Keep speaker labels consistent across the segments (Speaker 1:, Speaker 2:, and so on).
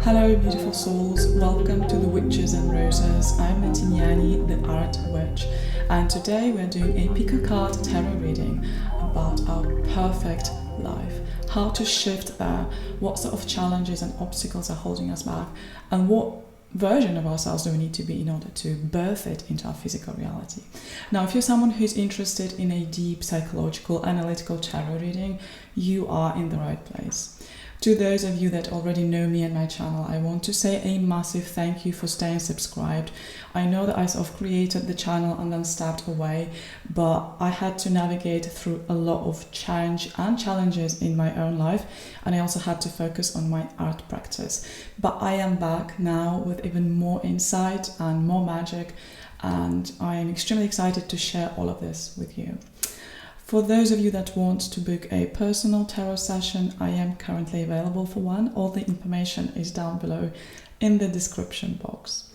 Speaker 1: Hello beautiful souls, welcome to the Witches and Roses. I'm Metignani, the Art Witch, and today we're doing a pick a card tarot reading about our perfect life, how to shift there, what sort of challenges and obstacles are holding us back, and what version of ourselves do we need to be in order to birth it into our physical reality. Now, if you're someone who's interested in a deep psychological analytical tarot reading, you are in the right place. To those of you that already know me and my channel, I want to say a massive thank you for staying subscribed. I know that I sort of created the channel and then stepped away, but I had to navigate through a lot of change and challenges in my own life, and I also had to focus on my art practice. But I am back now with even more insight and more magic, and I am extremely excited to share all of this with you. For those of you that want to book a personal tarot session, I am currently available for one. All the information is down below in the description box.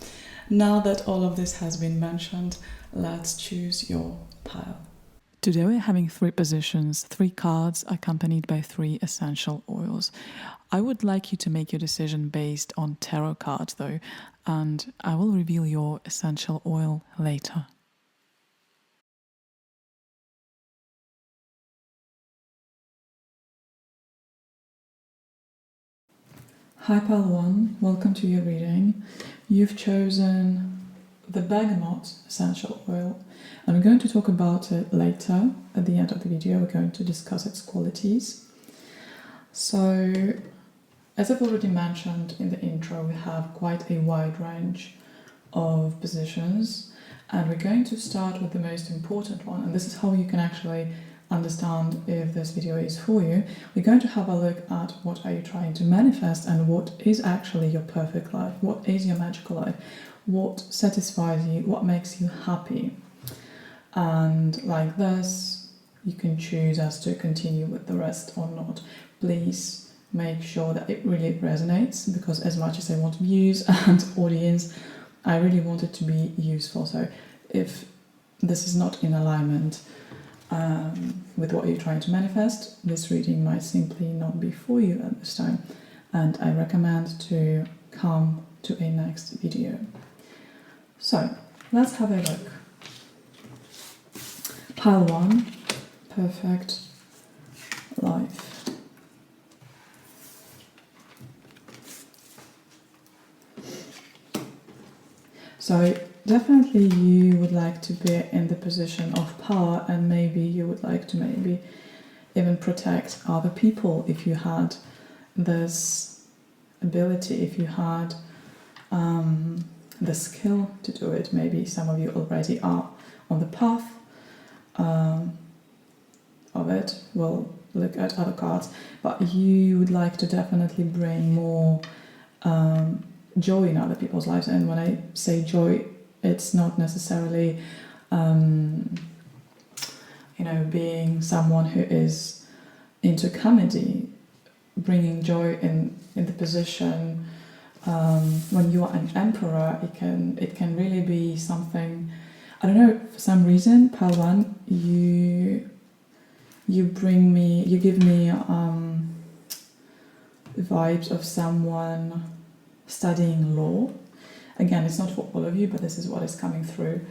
Speaker 1: Now that all of this has been mentioned, let's choose your pile. Today we're having 3 positions, 3 cards accompanied by 3 essential oils. I would like you to make your decision based on tarot cards though, and I will reveal your essential oil later. Hi Pile 1, welcome to your reading. You've chosen the Bergamot essential oil, and we're going to talk about it later. At the end of the video, we're going to discuss its qualities. So, as I've already mentioned in the intro, we have quite a wide range of positions, and we're going to start with the most important one, and this is how you can actually understand if this video is for you. We're going to have a look at what are you trying to manifest and what is actually your perfect life, what is your magical life, what satisfies you, what makes you happy. And like this, you can choose as to continue with the rest or not. Please make sure that it really resonates, because as much as I want views and audience, I really want it to be useful. So if this is not in alignment with what you're trying to manifest, this reading might simply not be for you at this time, and I recommend to come to a next video. So let's have a look. Pile 1, perfect life. So definitely you would like to be in the position of power, and maybe you would like to maybe even protect other people if you had this ability, if you had the skill to do it. Maybe some of you already are on the path of it. We'll look at other cards, but you would like to definitely bring more joy in other people's lives. And when I say joy, it's not necessarily being someone who is into comedy. Bringing joy in the position when you are an emperor, it can really be something. I don't know, for some reason, Pile 1, you give me vibes of someone studying law. Again, it's not for all of you, but this is what is coming through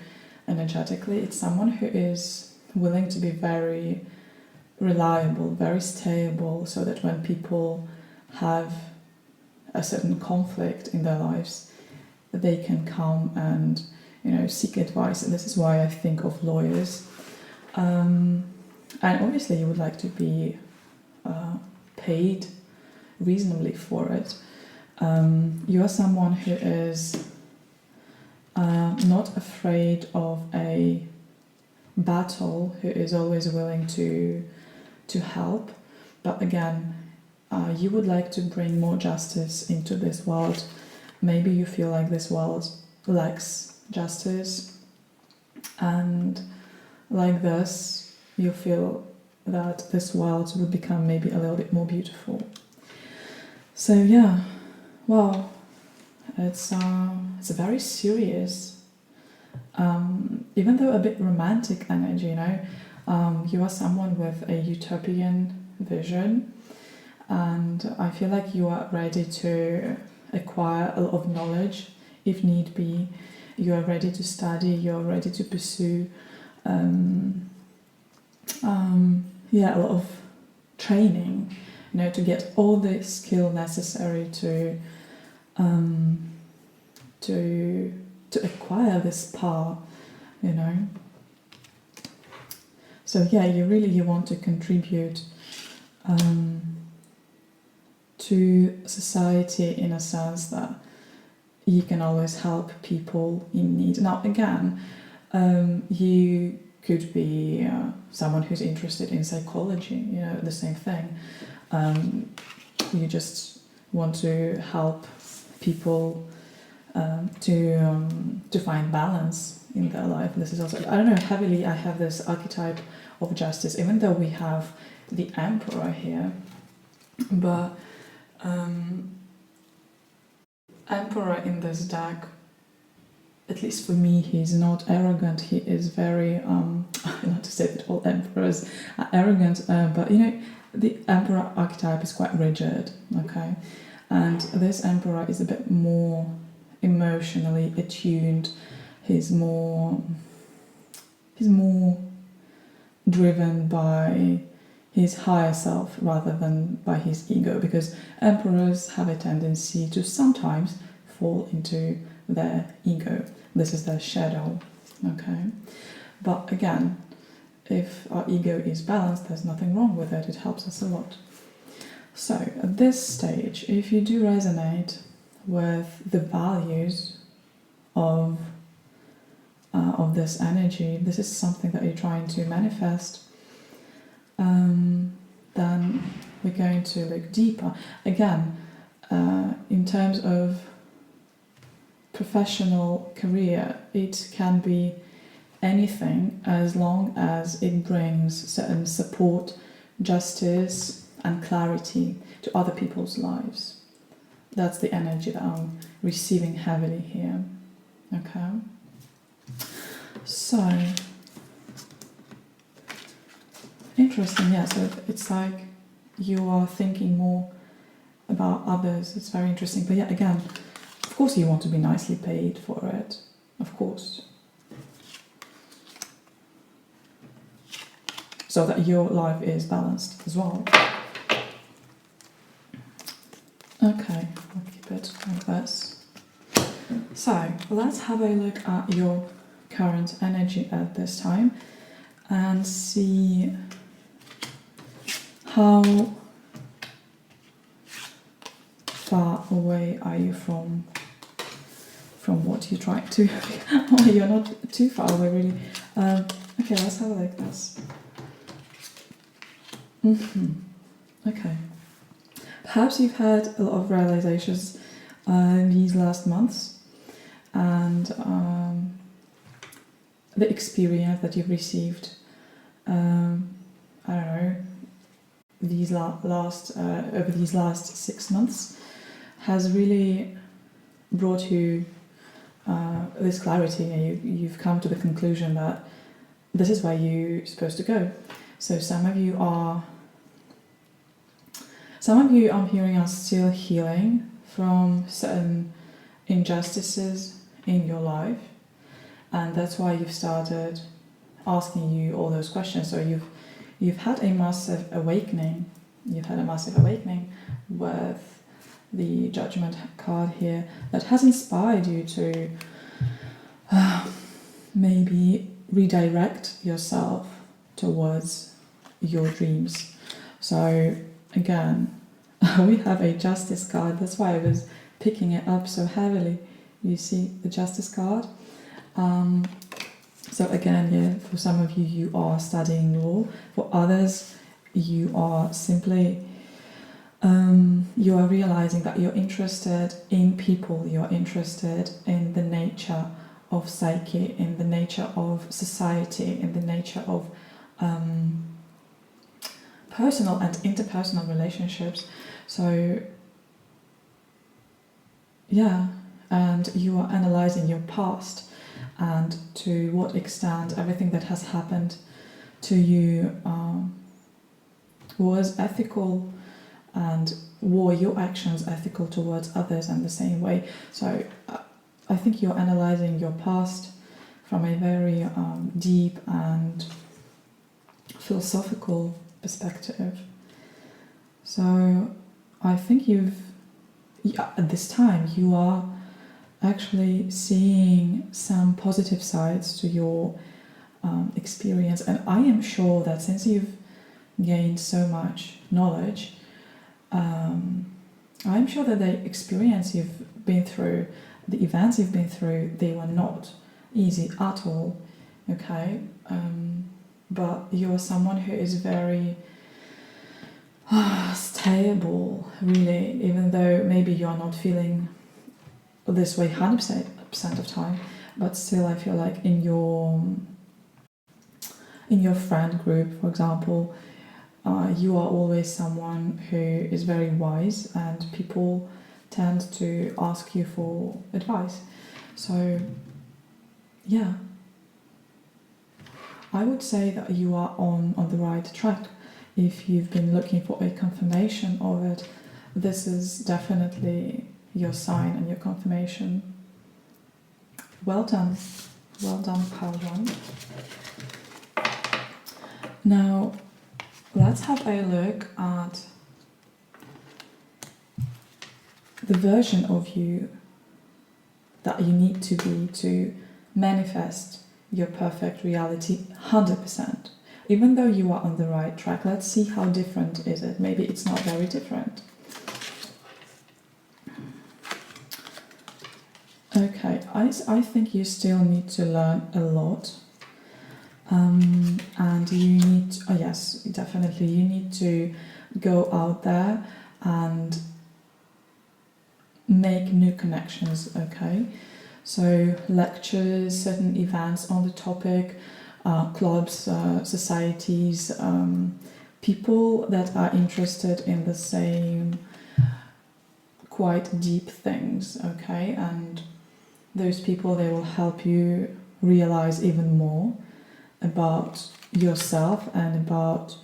Speaker 1: energetically. It's someone who is willing to be very reliable, very stable, so that when people have a certain conflict in their lives, they can come and seek advice. And this is why I think of lawyers. And obviously you would like to be paid reasonably for it. You are someone who is not afraid of a battle, who is always willing to help. But again, you would like to bring more justice into this world. Maybe you feel like this world lacks justice, and like this, you feel that this world would become maybe a little bit more beautiful. So yeah, wow, it's a very serious, even though a bit romantic energy, you are someone with a utopian vision, and I feel like you are ready to acquire a lot of knowledge if need be. You are ready to study, you're ready to pursue a lot of training, to get all the skill necessary to acquire this power, So you want to contribute to society in a sense that you can always help people in need. Now again, you could be someone who's interested in psychology, the same thing. You just want to help people to find balance in their life. This is also, I don't know, heavily I have this archetype of justice, even though we have the Emperor here, but Emperor in this deck, at least for me, he's not arrogant. He is very, not to say that all emperors are arrogant, but the Emperor archetype is quite rigid, okay? And this Emperor is a bit more emotionally attuned. He's more driven by his higher self rather than by his ego, because emperors have a tendency to sometimes fall into their ego. This is their shadow, okay? But again, if our ego is balanced, there's nothing wrong with it. It helps us a lot. So at this stage, if you do resonate with the values of this energy, this is something that you're trying to manifest, then we're going to look deeper. Again, in terms of professional career, it can be anything as long as it brings certain support, justice and clarity to other people's lives. That's the energy that I'm receiving heavily here. Okay? So, interesting, yeah, so it's like you are thinking more about others. It's very interesting. But yeah, again, of course you want to be nicely paid for it. Of course. So that your life is balanced as well. Okay, I'll keep it like this. So, let's have a look at your current energy at this time and see how far away are you from what you're trying to... Oh, you're not too far away, really. Okay, let's have a look at this. Okay. Perhaps you've had a lot of realizations these last months, and the experience that you've received, I don't know, these over these last 6 months has really brought you this clarity, and you've come to the conclusion that this is where you're supposed to go. So some of you I'm hearing are still healing from certain injustices in your life, and that's why you've started asking you all those questions. So you've had a massive awakening. You've had a massive awakening with the Judgment card here that has inspired you to maybe redirect yourself towards your dreams. So again, we have a Justice card. That's why I was picking it up so heavily. You see the Justice card. So again, yeah, for some of you, you are studying law. For others, you are simply you are realizing that you're interested in people. You're interested in the nature of psyche, in the nature of society, in the nature of personal and interpersonal relationships. So yeah, and you are analyzing your past and to what extent everything that has happened to you was ethical, and were your actions ethical towards others in the same way? So I think you're analyzing your past from a very deep and philosophical perspective. So I think at this time you are actually seeing some positive sides to your experience, and I am sure that since you've gained so much knowledge, I'm sure that the experience you've been through, the events you've been through, they were not easy at all, okay? But you're someone who is very stable, really, even though maybe you're not feeling this way 100% of time, but still I feel like in your friend group, for example, you are always someone who is very wise, and people tend to ask you for advice. So yeah, I would say that you are on the right track. If you've been looking for a confirmation of it, this is definitely your sign and your confirmation. Well done, pile one. Now let's have a look at the version of you that you need to be to manifest your perfect reality 100%. Even though you are on the right track, let's see how different is it. Maybe it's not very different. Okay, I think you still need to learn a lot. And you need to, oh yes, definitely, you need to go out there and make new connections, okay? So lectures, certain events on the topic, clubs, societies, people that are interested in the same quite deep things, okay? And those people, they will help you realize even more about yourself and about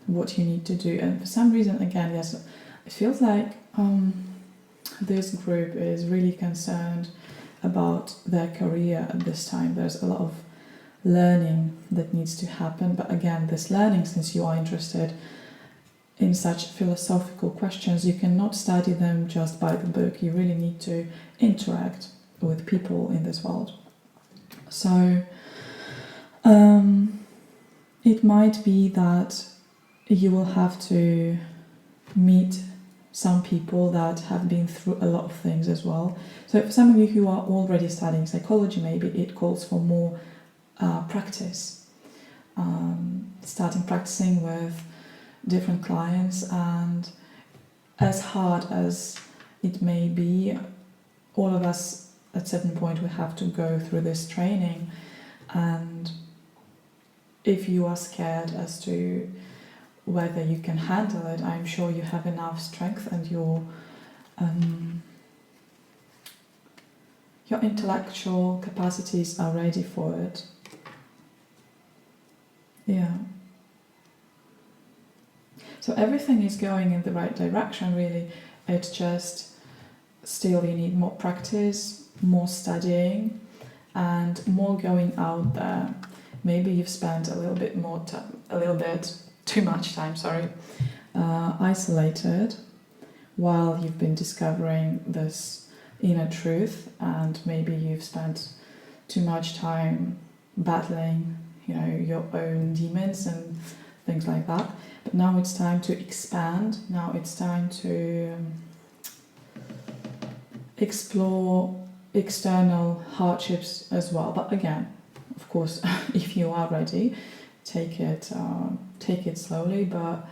Speaker 1: what you need to do. And for some reason, again, yes, it feels like this group is really concerned about their career at this time. There's a lot of learning that needs to happen, but again, this learning, since you are interested in such philosophical questions, you cannot study them just by the book. You really need to interact with people in this world. So it might be that you will have to meet some people that have been through a lot of things as well. So for some of you who are already studying psychology, maybe it calls for more practice, starting practicing with different clients, and as hard as it may be, all of us at a certain point we have to go through this training. And if you are scared as to whether you can handle it, I'm sure you have enough strength and your intellectual capacities are ready for it. Yeah. So everything is going in the right direction, really. It's just still you need more practice, more studying, and more going out there. Maybe you've spent a little bit too much time, isolated while you've been discovering this inner truth, and maybe you've spent too much time battling, your own demons and things like that. But now it's time to expand. Now it's time to explore external hardships as well. But again, of course, if you are ready, take it slowly. But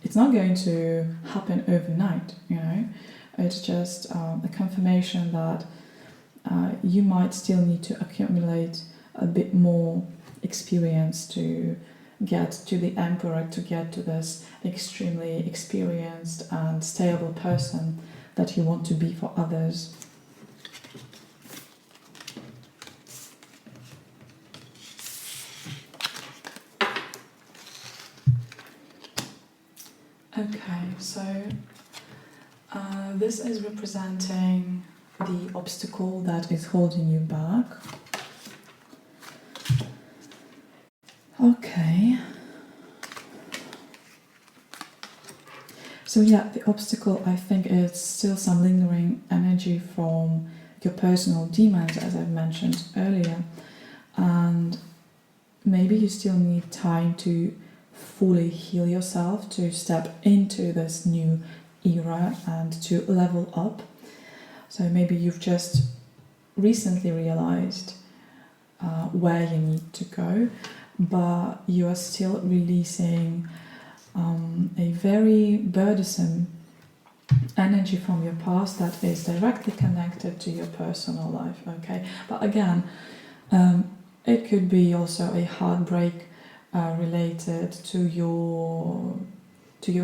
Speaker 1: it's not going to happen overnight. It's just a confirmation that you might still need to accumulate a bit more experience to get to the emperor, to get to this extremely experienced and stable person that you want to be for others. Okay, so this is representing the obstacle that is holding you back. Okay. So yeah, the obstacle, I think, is still some lingering energy from your personal demons, as I've mentioned earlier. And maybe you still need time to fully heal yourself, to step into this new era and to level up. So maybe you've just recently realized where you need to go, but you are still releasing a very burdensome energy from your past that is directly connected to your personal life. Okay, but again, it could be also a heartbreak related to your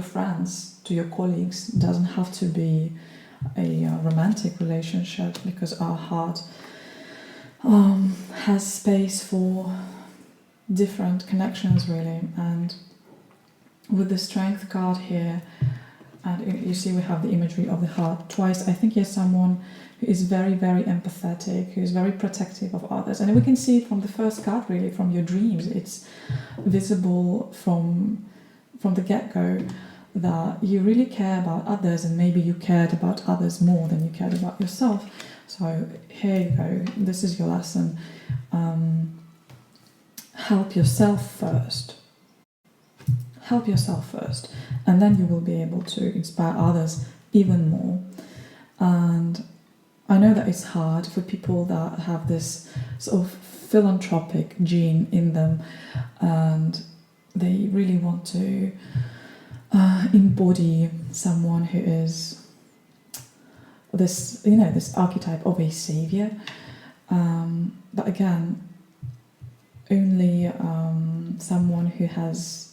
Speaker 1: friends, to your colleagues. It doesn't have to be a romantic relationship, because our heart has space for different connections, really. And with the Strength card here, and you see we have the imagery of the heart twice, I think you're someone who is very, very empathetic, who is very protective of others. And we can see it from the first card, really, from your dreams. It's visible from the get-go that you really care about others, and maybe you cared about others more than you cared about yourself. So here you go, this is your lesson. Help yourself first. Help yourself first, and then you will be able to inspire others even more. And I know that it's hard for people that have this sort of philanthropic gene in them, and they really want to embody someone who is this, this archetype of a savior. But again, only someone who has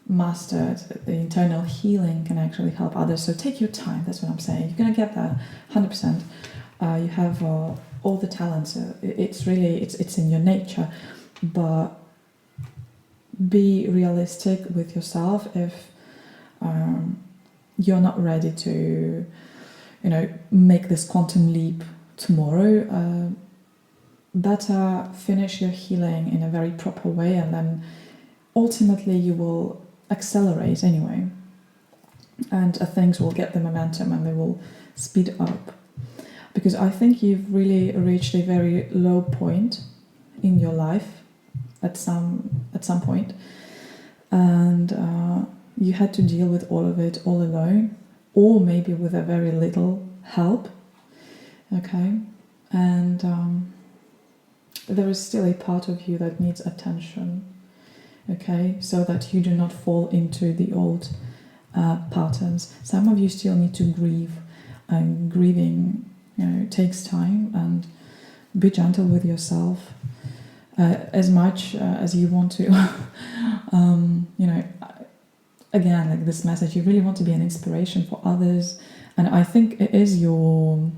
Speaker 1: mastered the internal healing can actually help others. So take your time, that's what I'm saying. You're going to get there 100%. You have all the talents. It's really, it's in your nature, but be realistic with yourself. If you're not ready to, make this quantum leap tomorrow, better finish your healing in a very proper way, and then ultimately you will accelerate anyway, and things will get the momentum and they will speed up, because I think you've really reached a very low point in your life at some point, and you had to deal with all of it all alone, or maybe with a very little help. Okay, and there is still a part of you that needs attention. Okay, so that you do not fall into the old patterns. Some of you still need to grieve, and grieving, takes time. And be gentle with yourself as much as you want to. Again, like this message, you really want to be an inspiration for others, and I think it is your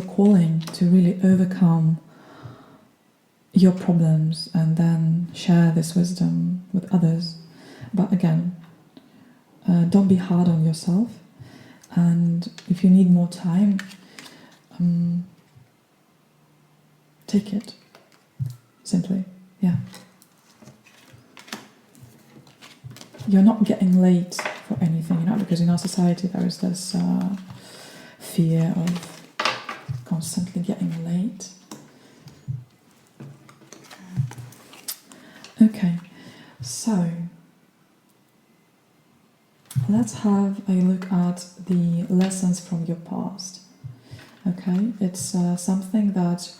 Speaker 1: calling to really overcome your problems and then share this wisdom with others. But again, don't be hard on yourself, and if you need more time, take it, simply. Yeah, you're not getting late for anything, because in our society there is this fear of constantly getting late. Okay, so let's have a look at the lessons from your past. Okay, it's something that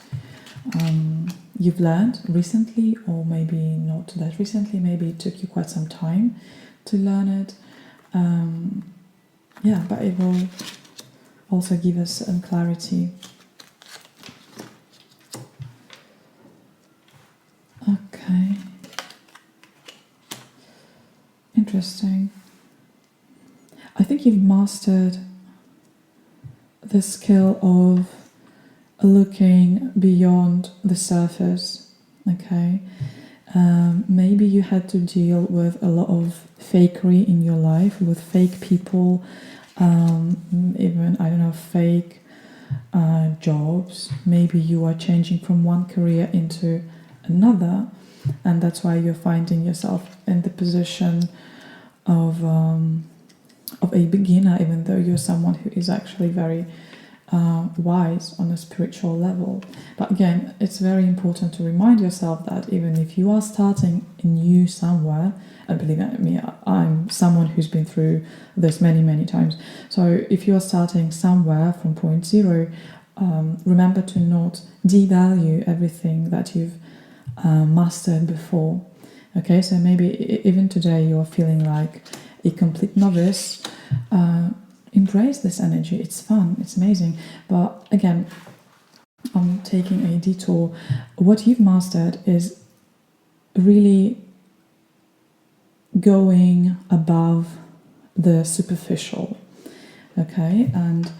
Speaker 1: you've learned recently, or maybe not that recently, maybe it took you quite some time to learn it. But it will also give us some clarity. Okay. Interesting. I think you've mastered the skill of looking beyond the surface, okay, Maybe you had to deal with a lot of fakery in your life, with fake people, even, I don't know, fake jobs. Maybe you are changing from one career into another, and that's why you're finding yourself in the position of a beginner, even though you're someone who is actually very wise on a spiritual level. But again, it's very important to remind yourself that even if you are starting new somewhere, and believe me, I'm someone who's been through this many times. So if you are starting somewhere from point zero, remember to not devalue everything that you've mastered before. Okay, so maybe even today you're feeling like a complete novice. Embrace this energy. It's fun, it's amazing. But again, I'm taking a detour. What you've mastered is really going above the superficial. Okay, and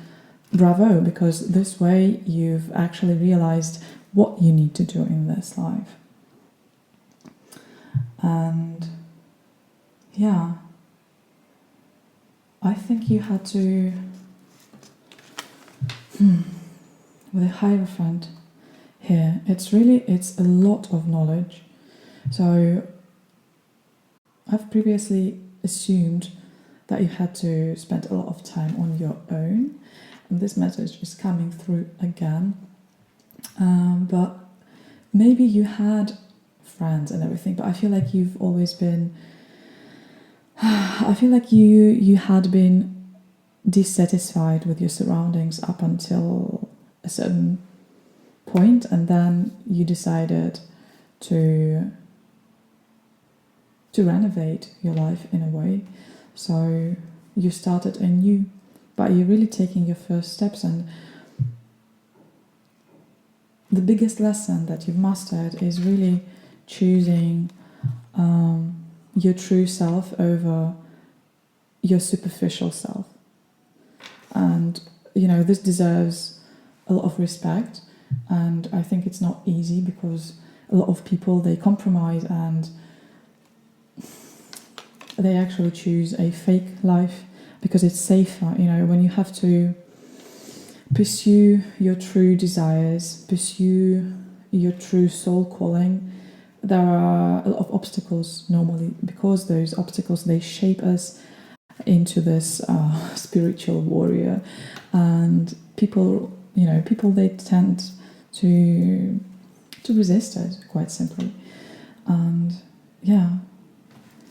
Speaker 1: bravo, because this way you've actually realized what you need to do in this life. And yeah, I think you had to, with a Hierophant here, it's a lot of knowledge. So I've previously assumed that you had to spend a lot of time on your own, and this message is coming through again. But maybe you had friends and everything, but I feel like you've always been, I feel like you had been dissatisfied with your surroundings up until a certain point, and then you decided to renovate your life in a way. So you started anew, but you're really taking your first steps, and the biggest lesson that you've mastered is really choosing your true self over your superficial self. And this deserves a lot of respect, and I think it's not easy because a lot of people, they compromise and they actually choose a fake life because it's safer. When you have to pursue your true desires, pursue your true soul calling, there are a lot of obstacles normally, because those obstacles, they shape us into this spiritual warrior, and people they tend to resist it, quite simply. And yeah,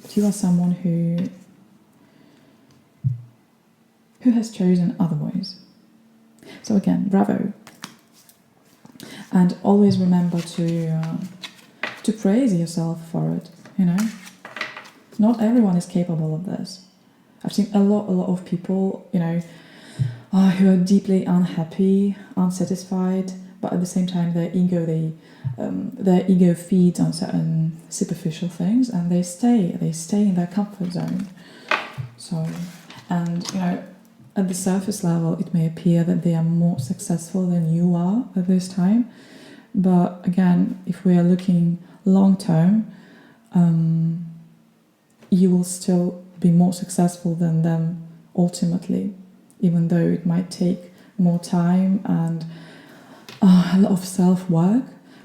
Speaker 1: but you are someone who has chosen other ways. So again, bravo. And always remember to praise yourself for it. Not everyone is capable of this. I've seen a lot of people, who are deeply unhappy, unsatisfied, but at the same time their ego feeds on certain superficial things, and they stay in their comfort zone. So, and at the surface level, it may appear that they are more successful than you are at this time, but again, if we are looking long term, you will still be more successful than them ultimately, even though it might take more time and a lot of self-work,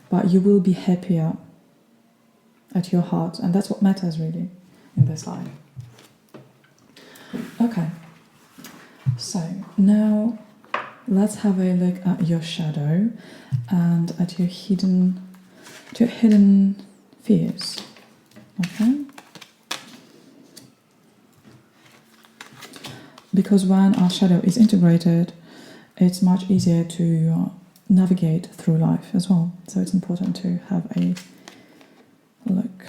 Speaker 1: but you will be happier at your heart, and that's what matters really in this life. Okay, so now let's have a look at your shadow and at your hidden fears. Okay? Because when our shadow is integrated, it's much easier to navigate through life as well. So it's important to have a look.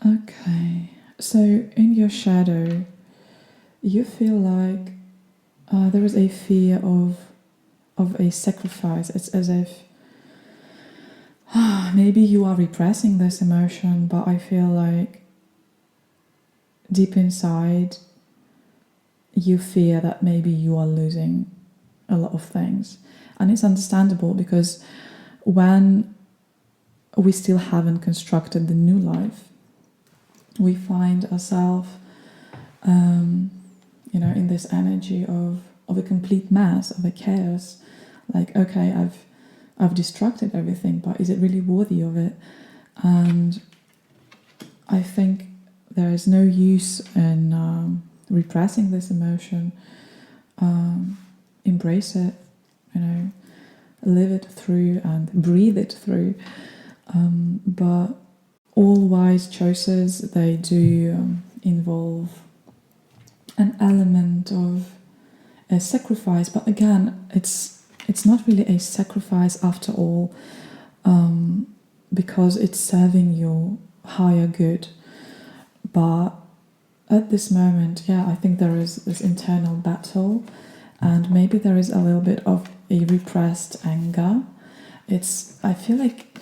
Speaker 1: Okay, so in your shadow, you feel like there is a fear of a sacrifice. It's as if maybe you are repressing this emotion, but I feel like deep inside you fear that maybe you are losing a lot of things. And it's understandable because when we still haven't constructed the new life, we find ourselves, in this energy of a complete mess, of a chaos. Like, okay, I've destructed everything, but is it really worthy of it? And I think there is no use in repressing this emotion. Embrace it, live it through and breathe it through. But all wise choices, they do involve an element of a sacrifice. But again, it's not really a sacrifice after all, because it's serving your higher good. But at this moment, I think there is this internal battle, and maybe there is a little bit of a repressed anger. I feel like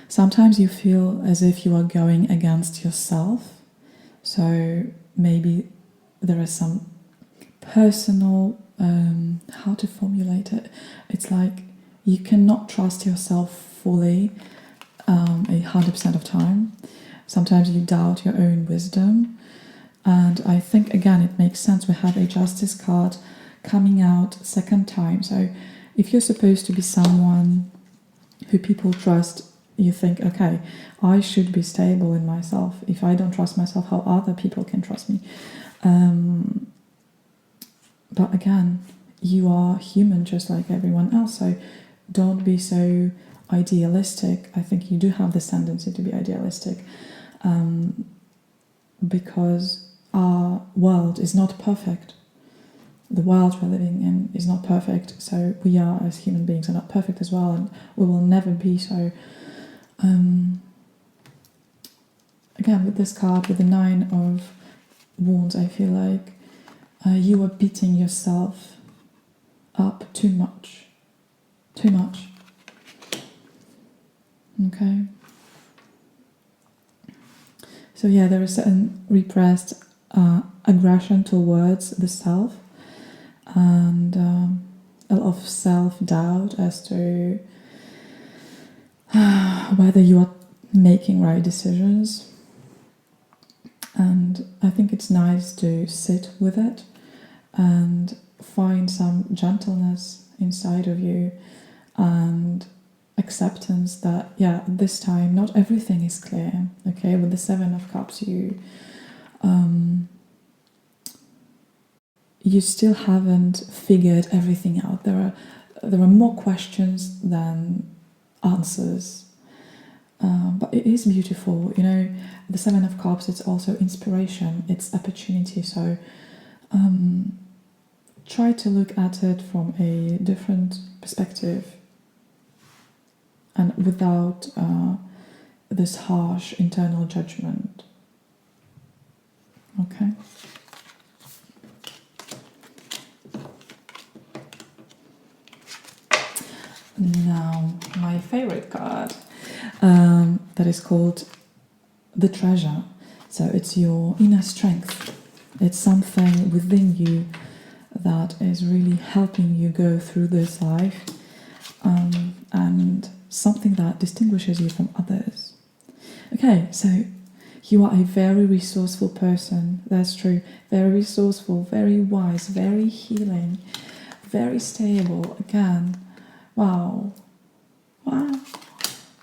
Speaker 1: sometimes you feel as if you are going against yourself. So maybe there is some personal, how to formulate it? It's like you cannot trust yourself fully 100% of time. Sometimes you doubt your own wisdom. And I think, again, it makes sense. We have a Justice card coming out second time. So if you're supposed to be someone who people trust, you think, okay, I should be stable in myself. If I don't trust myself, how other people can trust me? But again, you are human just like everyone else. So don't be so idealistic. I think you do have this tendency to be idealistic, because our world is not perfect. The world we're living in is not perfect, so we are, as human beings, are not perfect as well, and we will never be. So again, with this card, with the 9 of Wands, I feel like you are beating yourself up too much. Okay. So there is a repressed aggression towards the self, and a lot of self-doubt as to whether you are making right decisions. And I think it's nice to sit with it and find some gentleness inside of you and acceptance that, this time not everything is clear. Okay, with the 7 of Cups, you still haven't figured everything out. There are more questions than answers. But it is beautiful, the 7 of Cups, it's also inspiration, it's opportunity. So try to look at it from a different perspective and without this harsh internal judgment. Okay? Now, my favorite card, that is called the Treasure. So it's your inner strength. It's something within you that is really helping you go through this life, and something that distinguishes you from others. Okay, so you are a very resourceful person. That's true. Very resourceful, very wise, very healing, very stable. Again, wow.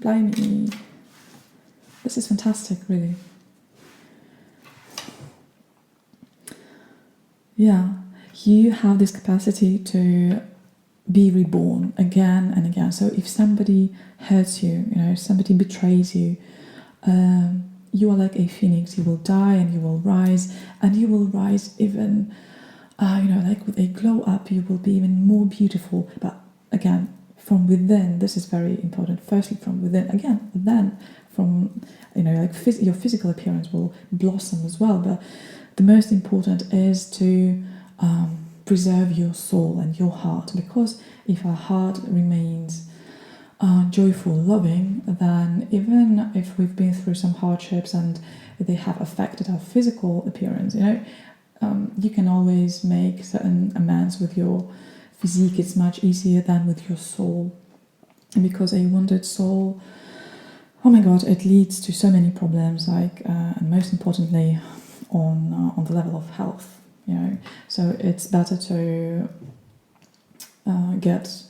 Speaker 1: Blimey. This is fantastic, really. You have this capacity to be reborn again and again. So if somebody hurts you, somebody betrays you, you are like a phoenix. You will die and you will rise, and you will rise even, like with a glow up. You will be even more beautiful. But again, from within, this is very important. Firstly, from within, again, then from, your physical appearance will blossom as well. But the most important is to preserve your soul and your heart, because if our heart remains joyful, loving, then even if we've been through some hardships and they have affected our physical appearance, you can always make certain amends with your physique, it's much easier than with your soul. And because a wounded soul, oh my god, it leads to so many problems, like, and most importantly, on the level of health, you know. So it's better to get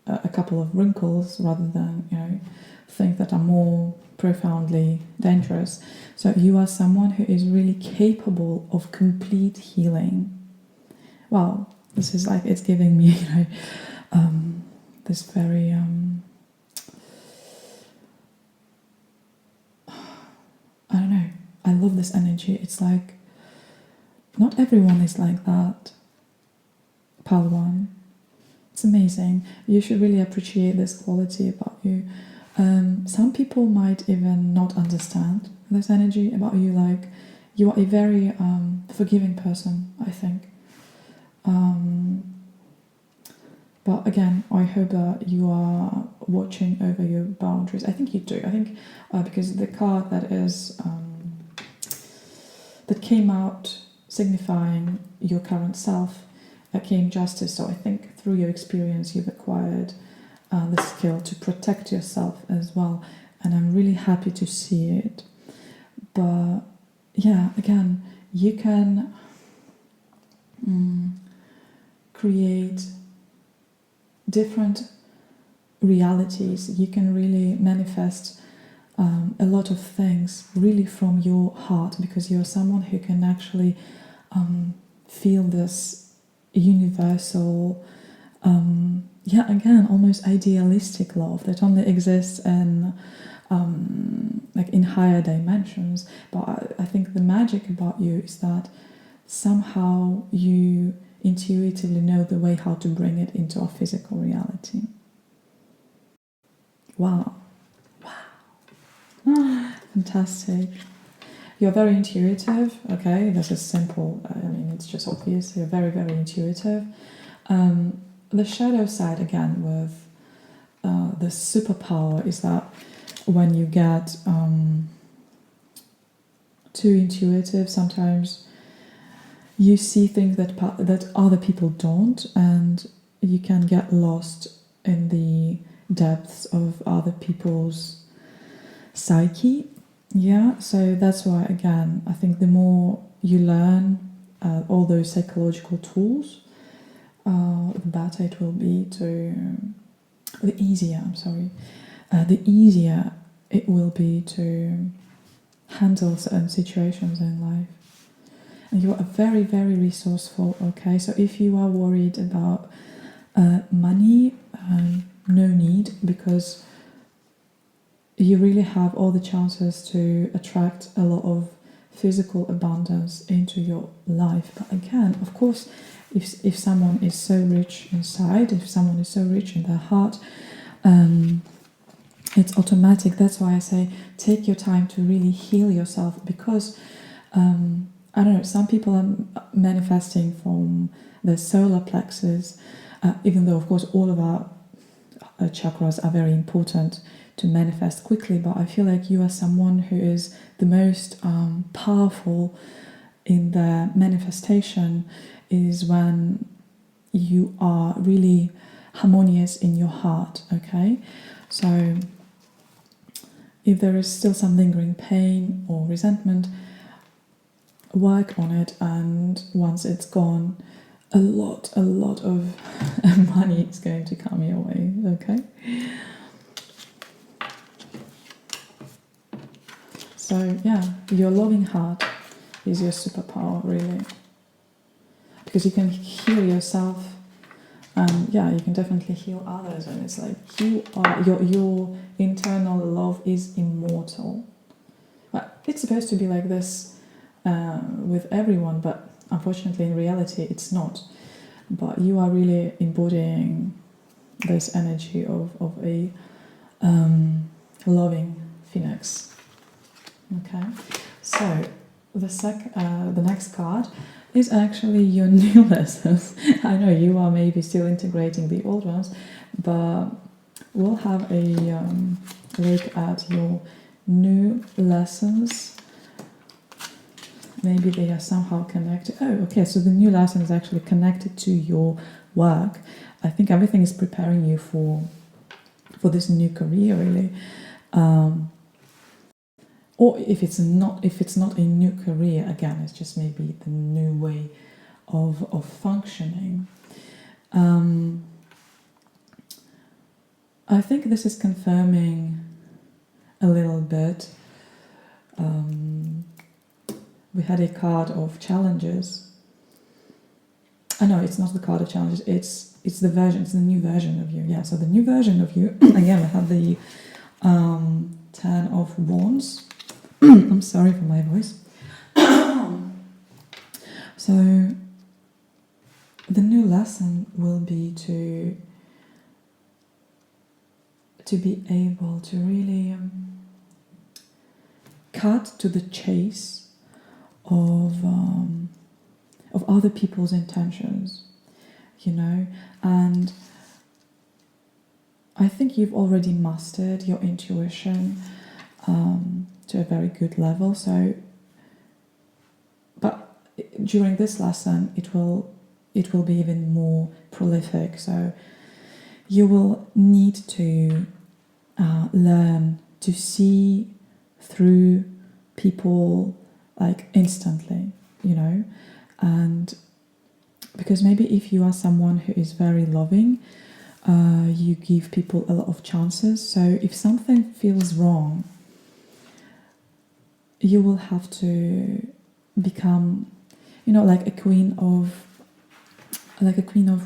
Speaker 1: a couple of wrinkles rather than, you know, things that are more profoundly dangerous. So you are someone who is really capable of complete healing. Wow, this is like, it's giving me, you know, this very I don't know, I love this energy. It's like, not everyone is like that, Palwan. It's amazing. You should really appreciate this quality about you. Some people might even not understand this energy about you. Like, you are a very forgiving person, I think. But again, I hope that you are watching over your boundaries. I think you do. I think because the card that is that came out signifying your current self came justice. So I think through your experience, you've acquired the skill to protect yourself as well. And I'm really happy to see it. But yeah, again, you can create different realities. You can really manifest a lot of things really from your heart, because you're someone who can actually feel this universal, again, almost idealistic love that only exists in like in higher dimensions. But I think the magic about you is that somehow you intuitively know the way how to bring it into a physical reality. Wow. Fantastic. You're very intuitive, okay? This is simple. I mean, it's just obvious. You're very, very intuitive. The shadow side, again, with the superpower is that when you get too intuitive, sometimes you see things that other people don't, and you can get lost in the depths of other people's psyche. Yeah, so that's why, again, I think the more you learn all those psychological tools, the better it will be the easier it will be to handle certain situations in life. And you are very, very resourceful, okay? So if you are worried about money, no need, because you really have all the chances to attract a lot of physical abundance into your life. But again, of course, if someone is so rich inside, if someone is so rich in their heart, it's automatic. That's why I say take your time to really heal yourself, because I don't know, some people are manifesting from the solar plexus, even though, of course, all of our chakras are very important to manifest quickly, but I feel like you are someone who is the most powerful in their manifestation is when you are really harmonious in your heart, okay? So if there is still some lingering pain or resentment, work on it, and once it's gone, a lot of money is going to come your way, okay? So yeah, your loving heart is your superpower, really, because you can heal yourself, and yeah, you can definitely heal others, and it's like your internal love is immortal. Well, it's supposed to be like this with everyone, but unfortunately in reality it's not. But you are really embodying this energy of a loving phoenix. Okay, so the next card is actually your new lessons. I know you are maybe still integrating the old ones, but we'll have a look at your new lessons. Maybe they are somehow connected. Oh, okay, so the new lesson is actually connected to your work. I think everything is preparing you for this new career, really. Or if it's not a new career, again, it's just maybe the new way of functioning. I think this is confirming a little bit. We had a card of challenges. I know it's not the card of challenges. It's the new version of you. Yeah. So the new version of you. Again, we have the 10 of Wands. I'm sorry for my voice. So the new lesson will be to be able to really cut to the chase of other people's intentions, and I think you've already mastered your intuition to a very good level. So, but during this lesson, it will be even more prolific. So you will need to learn to see through people like instantly, and because maybe if you are someone who is very loving, you give people a lot of chances. So if something feels wrong, you will have to become, like a queen of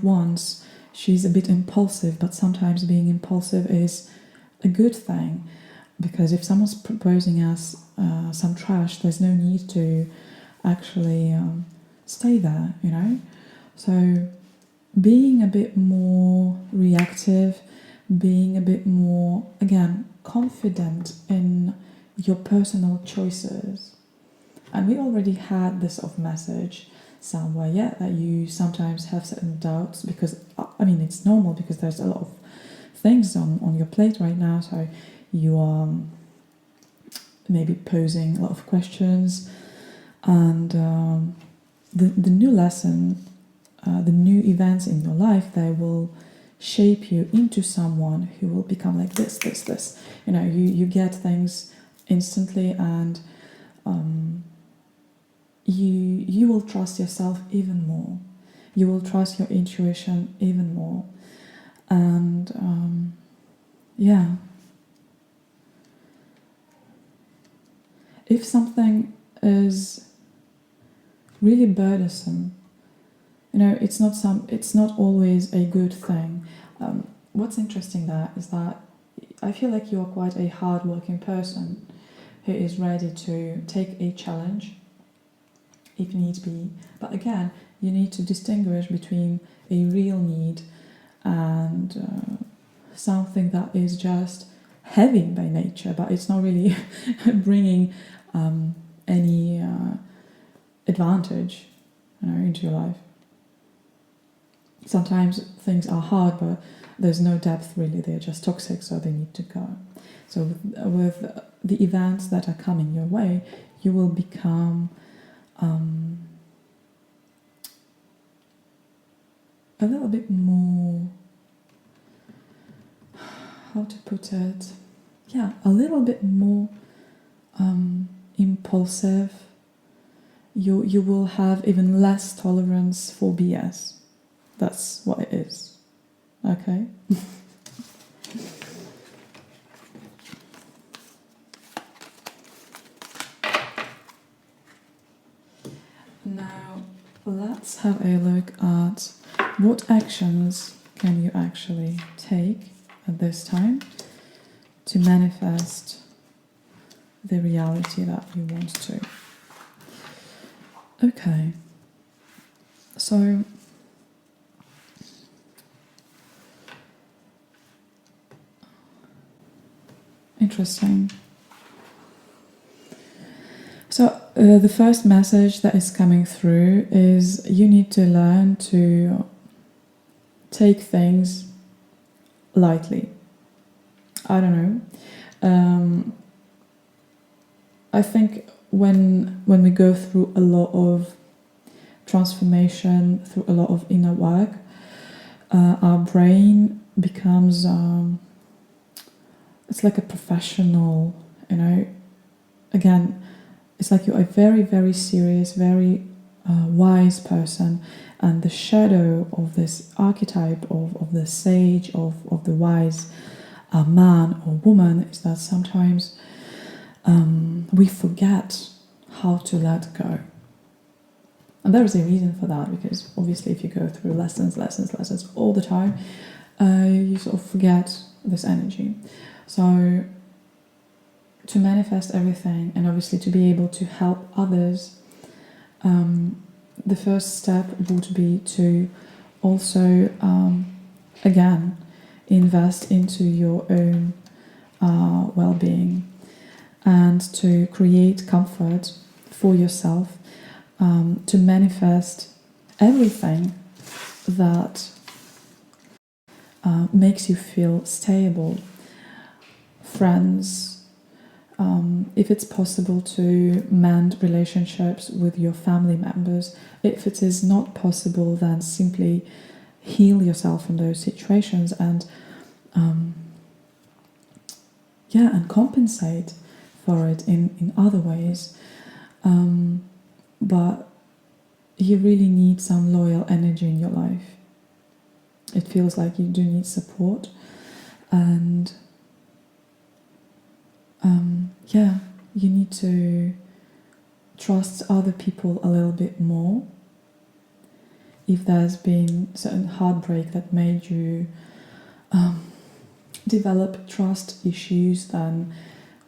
Speaker 1: wands. She's a bit impulsive, but sometimes being impulsive is a good thing, because if someone's proposing us some trash, there's no need to actually stay there, So being a bit more reactive, being a bit more, again, confident in your personal choices. And we already had this sort of message somewhere, that you sometimes have certain doubts, because, it's normal, because there's a lot of things on your plate right now, so you are maybe posing a lot of questions, and the new lesson, the new events in your life, they will shape you into someone who will become like this. You get things instantly, and you will trust yourself even more. You will trust your intuition even more. And if something is really burdensome, it's not always a good thing. What's interesting there is that I feel like you're quite a hard-working person who is ready to take a challenge if needs be. But again, you need to distinguish between a real need and something that is just heavy by nature, but it's not really bringing any advantage, into your life. Sometimes things are hard, but there's no depth really. They're just toxic, so they need to go. So with the events that are coming your way, you will become a little bit more, how to put it? A little bit more impulsive. You will have even less tolerance for BS. That's what it is. Okay? Now, let's have a look at what actions can you actually take at this time to manifest the reality that you want to. Okay, so interesting. So the first message that is coming through is you need to learn to take things lightly. I don't know. I think when we go through a lot of transformation, through a lot of inner work, our brain becomes, it's like a professional, again, it's like you're a very, very serious, very wise person, and the shadow of this archetype of the sage, of the wise man or woman, is that sometimes we forget how to let go. And there is a reason for that, because obviously if you go through lessons all the time, you sort of forget this energy. So to manifest everything, and obviously to be able to help others, the first step would be to also, again, invest into your own well-being, and to create comfort for yourself, to manifest everything that makes you feel stable. Friends, if it's possible to mend relationships with your family members. If it is not possible, then simply heal yourself from those situations and and compensate for it in other ways. But you really need some loyal energy in your life. It feels like you do need support, and you need to trust other people a little bit more. If there's been certain heartbreak that made you develop trust issues, then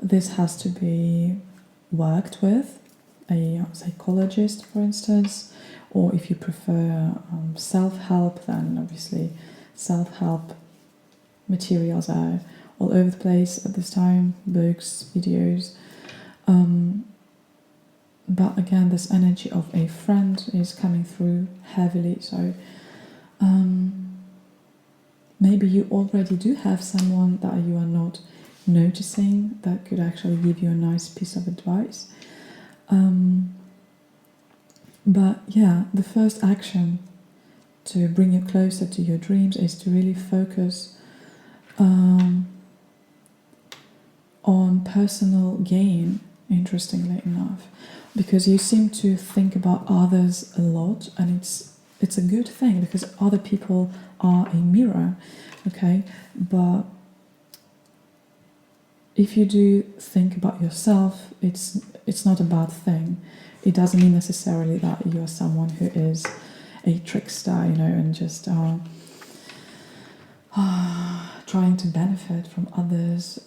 Speaker 1: this has to be worked with a psychologist, for instance, or if you prefer self-help, then obviously self-help materials are all over the place at this time, books, videos. But again, this energy of a friend is coming through heavily, so maybe you already do have someone that you are not noticing that could actually give you a nice piece of advice. But the first action to bring you closer to your dreams is to really focus on personal gain, interestingly enough, because you seem to think about others a lot, and it's a good thing, because other people are a mirror, okay? But if you do think about yourself, it's not a bad thing. It doesn't mean necessarily that you are someone who is a trickster, and just trying to benefit from others.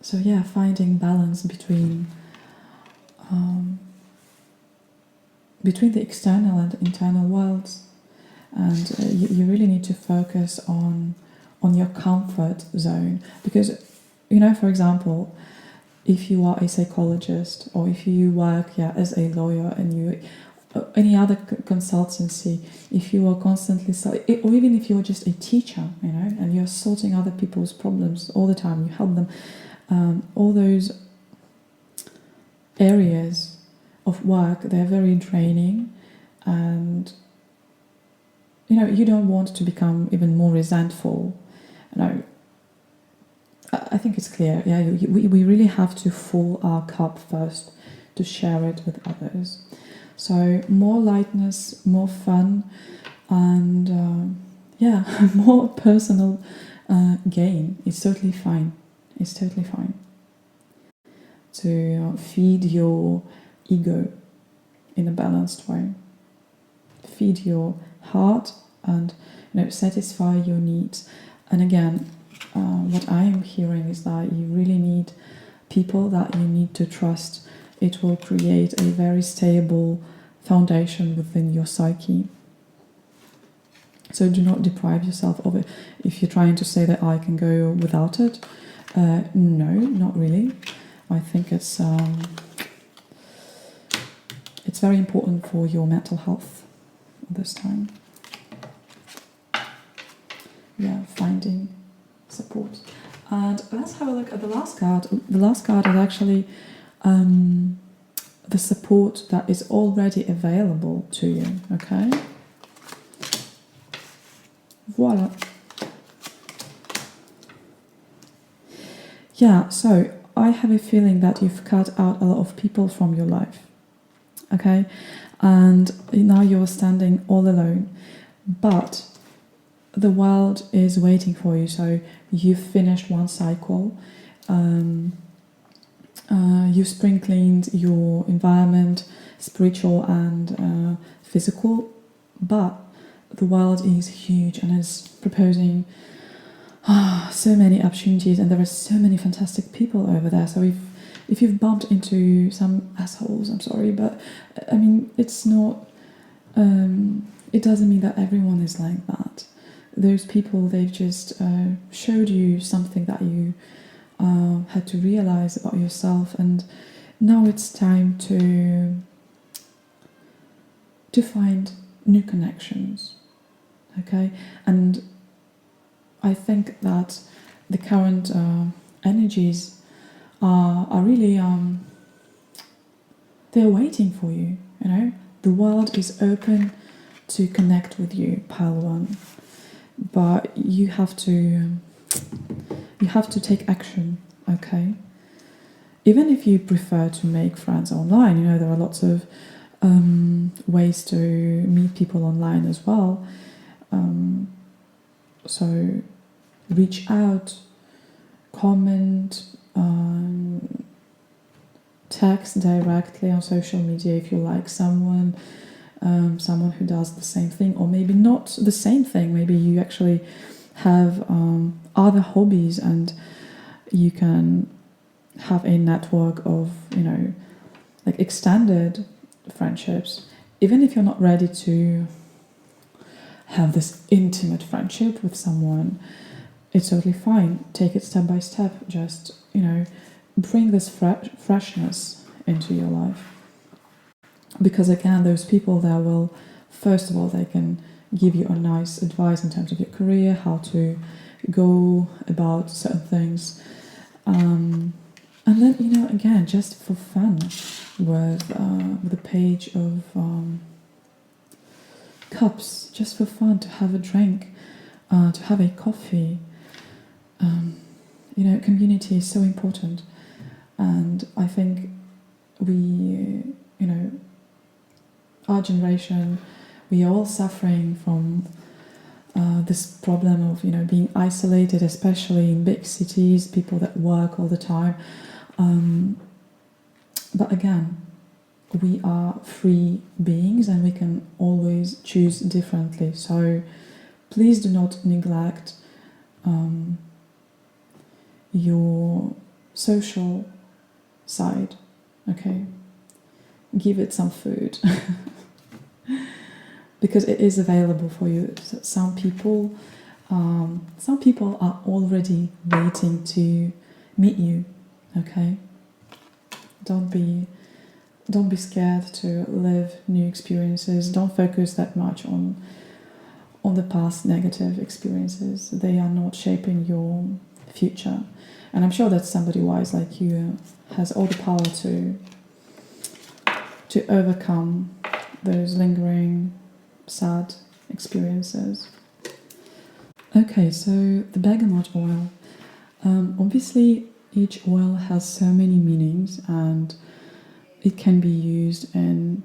Speaker 1: So finding balance between the external and internal worlds, and you really need to focus on your comfort zone, because for example, if you are a psychologist, or if you work as a lawyer, and you any other consultancy, if you are constantly or even if you're just a teacher, and you're sorting other people's problems all the time, you help them, all those areas of work, they're very draining, and you don't want to become even more resentful. I think it's clear. We really have to fill our cup first to share it with others. So more lightness, more fun, and more personal gain is totally fine. It's totally fine to feed your ego in a balanced way. Feed your heart and satisfy your needs. And again, what I am hearing is that you really need people that you need to trust. It will create a very stable foundation within your psyche. So do not deprive yourself of it. If you're trying to say that I can go without it, no, not really. I think it's very important for your mental health at this time. Finding support. And let's have a look at the last card. The last card is actually the support that is already available to you, okay? Voila. Yeah, so I have a feeling that you've cut out a lot of people from your life. Okay? And now you're standing all alone. But the world is waiting for you. So you've finished one cycle. You spring cleaned your environment, spiritual and physical. But the world is huge and is proposing so many opportunities, and there are so many fantastic people over there. So if you've bumped into some assholes, I'm sorry, but I mean, it's not, it doesn't mean that everyone is like that. Those people, they've just showed you something that you had to realize about yourself, and now it's time to find new connections. Okay? And I think that the current energies are really they're waiting for you. You know, the world is open to connect with you, Pile One, but you have to take action. Okay, even if you prefer to make friends online, you know there are lots of ways to meet people online as well. So reach out, comment, text directly on social media if you like someone who does the same thing, or maybe not the same thing. Maybe you actually have other hobbies and you can have a network of, you know, like extended friendships. Even if you're not ready to have this intimate friendship with someone, it's totally fine. Take it step by step. Just, you know, bring this freshness into your life. Because again, those people that will, first of all, they can give you a nice advice in terms of your career, how to go about certain things. And then, you know, again, just for fun, with a page of cups, just for fun, to have a drink, to have a coffee. You know, community is so important, and I think we, you know, our generation, we are all suffering from this problem of, you know, being isolated, especially in big cities, people that work all the time. But again, we are free beings and we can always choose differently. So please do not neglect your social side, okay? Give it some food. Because it is available for you. Some people are already waiting to meet you, okay? Don't be scared to live new experiences. Don't focus that much on the past negative experiences. They are not shaping your future. And I'm sure that somebody wise like you has all the power to overcome those lingering sad experiences. Okay, so the bergamot oil. Obviously, each oil has so many meanings and it can be used in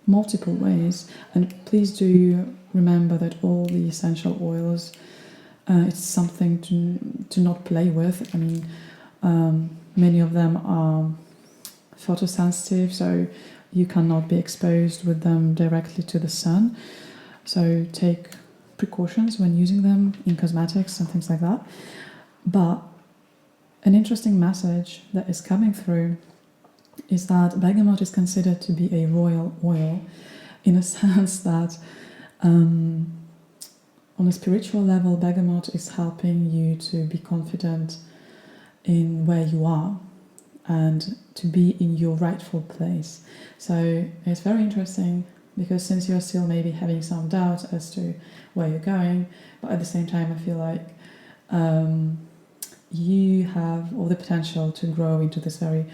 Speaker 1: multiple ways. And please do remember that all the essential oils, it's something to not play with. I mean, many of them are photosensitive, so you cannot be exposed with them directly to the sun. So take precautions when using them in cosmetics and things like that. But an interesting message that is coming through is that bergamot is considered to be a royal oil, in a sense that on a spiritual level, bergamot is helping you to be confident in where you are and to be in your rightful place. So it's very interesting, because since you're still maybe having some doubt as to where you're going, but at the same time I feel like you have all the potential to grow into this very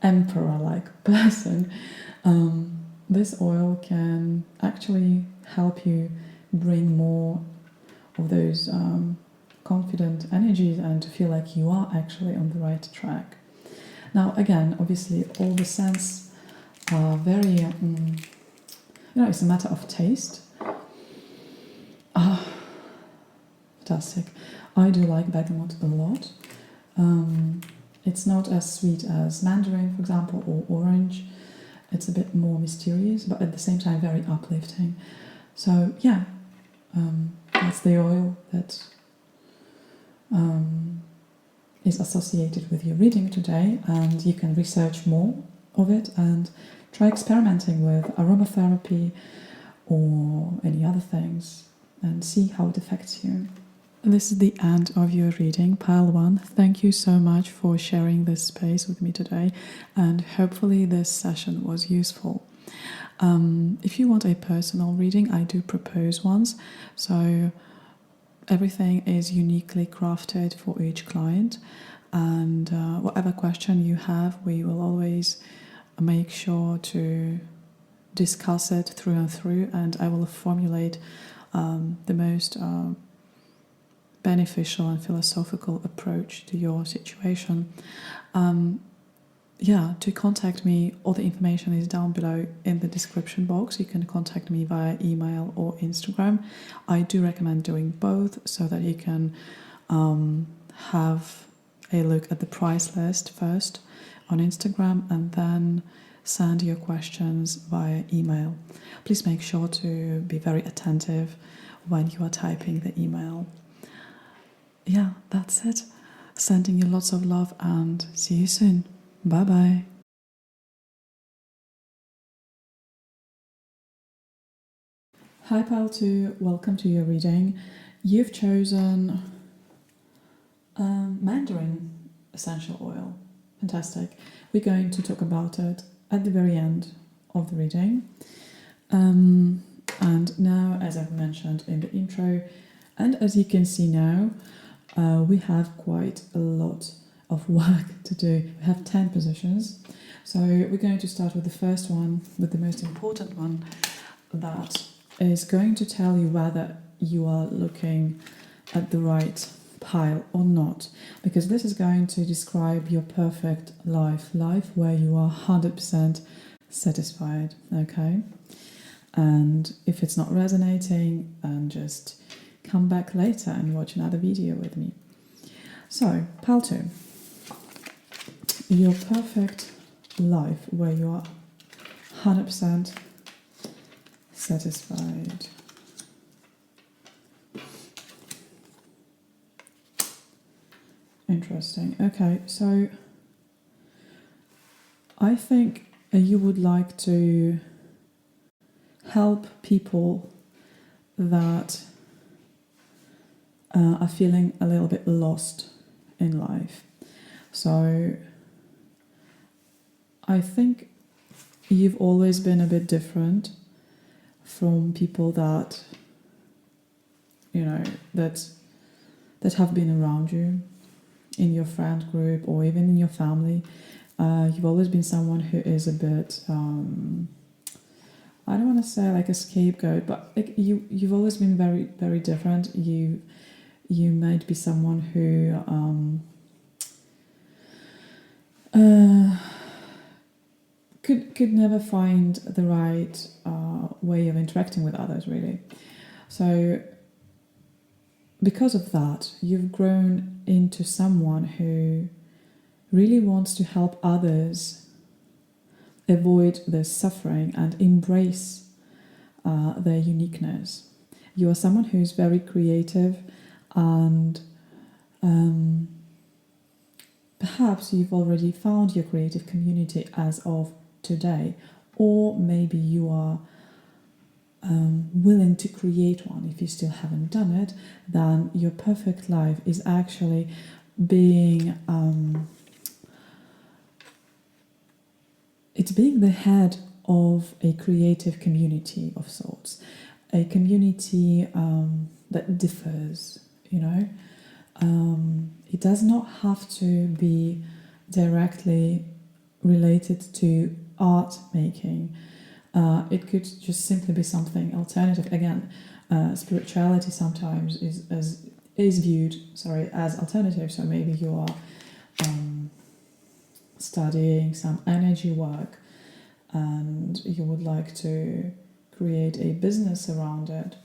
Speaker 1: emperor-like person. This oil can actually help you bring more of those confident energies and to feel like you are actually on the right track. Now, again, obviously, all the scents are very, it's a matter of taste. Fantastic. I do like bergamot a lot. It's not as sweet as mandarin, for example, or orange. It's a bit more mysterious, but at the same time very uplifting. So yeah, that's the oil that is associated with your reading today, and you can research more of it and try experimenting with aromatherapy or any other things and see how it affects you. This is the end of your reading, Pile 1. Thank you so much for sharing this space with me today, and hopefully this session was useful. If you want a personal reading, I do propose ones. So everything is uniquely crafted for each client, and whatever question you have, we will always make sure to discuss it through and through, and I will formulate the most beneficial and philosophical approach to your situation. To contact me, all the information is down below in the description box. You can contact me via email or Instagram. I do recommend doing both so that you can have a look at the price list first on Instagram and then send your questions via email. Please make sure to be very attentive when you are typing the email. Yeah, that's it. Sending you lots of love and see you soon. Bye-bye. Hi Pile 2, welcome to your reading. You've chosen mandarin essential oil. Fantastic. We're going to talk about it at the very end of the reading. And now, as I've mentioned in the intro, and as you can see now, we have quite a lot of work to do. We have 10 positions. So we're going to start with the first one, with the most important one, that is going to tell you whether you are looking at the right pile or not. Because this is going to describe your perfect life where you are 100% satisfied, okay? And if it's not resonating, just come back later and watch another video with me. So, pile 2. Your perfect life where you are 100% satisfied. Interesting. Okay, so I think you would like to help people that are feeling a little bit lost in life. So I think you've always been a bit different from people that, that have been around you in your friend group or even in your family. You've always been someone who is a bit, I don't want to say like a scapegoat, but you've always been very, very different. You might be someone who could never find the right way of interacting with others, really. So because of that, you've grown into someone who really wants to help others avoid their suffering and embrace their uniqueness. You are someone who's very creative, and perhaps you've already found your creative community as of today, or maybe you are willing to create one. If you still haven't done it, then your perfect life is actually being it's being the head of a creative community of sorts, a community that differs, it does not have to be directly related to art making. It could just simply be something alternative. Again, spirituality sometimes is viewed as alternative. So maybe you are studying some energy work and you would like to create a business around it.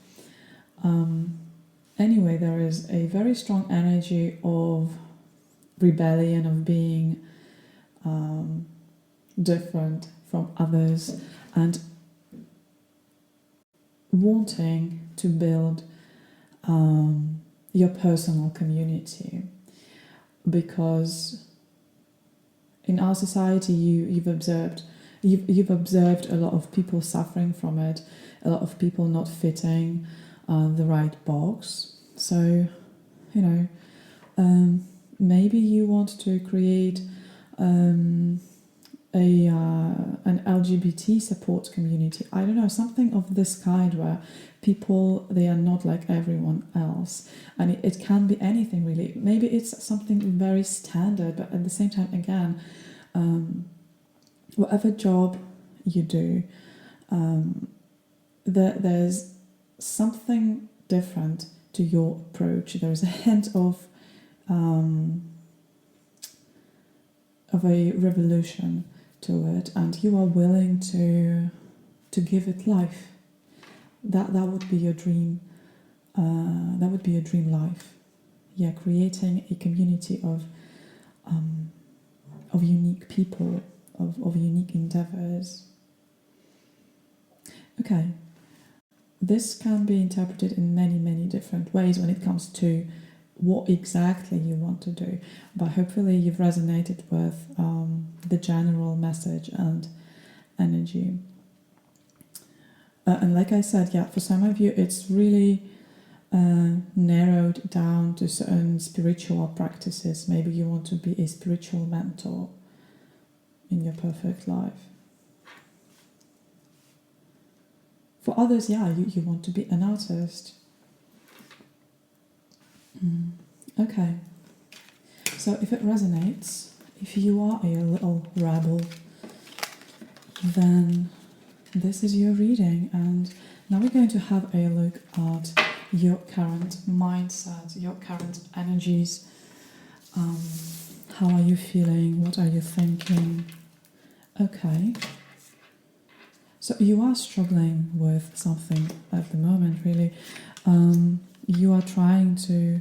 Speaker 1: Anyway, there is a very strong energy of rebellion, of being different from others, and wanting to build your personal community, because in our society you've observed a lot of people suffering from it, a lot of people not fitting the right box. So, maybe you want to create an LGBT support community. I don't know, something of this kind where people, they are not like everyone else. And it can be anything really. Maybe it's something very standard, but at the same time, again, whatever job you do, there's something different to your approach. There's a hint of a revolution to it, and you are willing to give it life. That would be your dream. That would be your dream life. Yeah, creating a community of unique people, of unique endeavors. Okay, this can be interpreted in many, many different ways when it comes to what exactly you want to do, but hopefully you've resonated with the general message and energy. And like I said, yeah, for some of you it's really narrowed down to certain spiritual practices. Maybe you want to be a spiritual mentor in your perfect life. For others, yeah, you want to be an artist. Okay, so if it resonates, if you are a little rebel, then this is your reading. And now we're going to have a look at your current mindset, your current energies. How are you feeling? What are you thinking? Okay. So you are struggling with something at the moment, really. You are trying to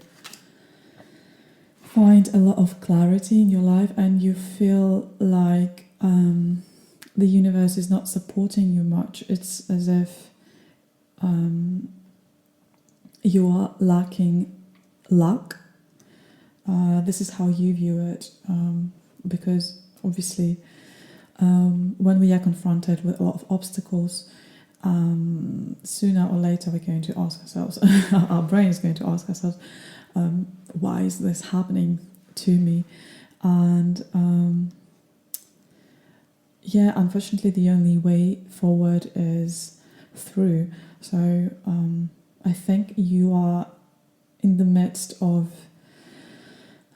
Speaker 1: find a lot of clarity in your life, and you feel like the universe is not supporting you much. It's as if you are lacking luck. This is how you view it, because obviously when we are confronted with a lot of obstacles, sooner or later we're going to ask ourselves, our brain is going to ask ourselves, why is this happening to me? And yeah, unfortunately the only way forward is through. So I think you are in the midst of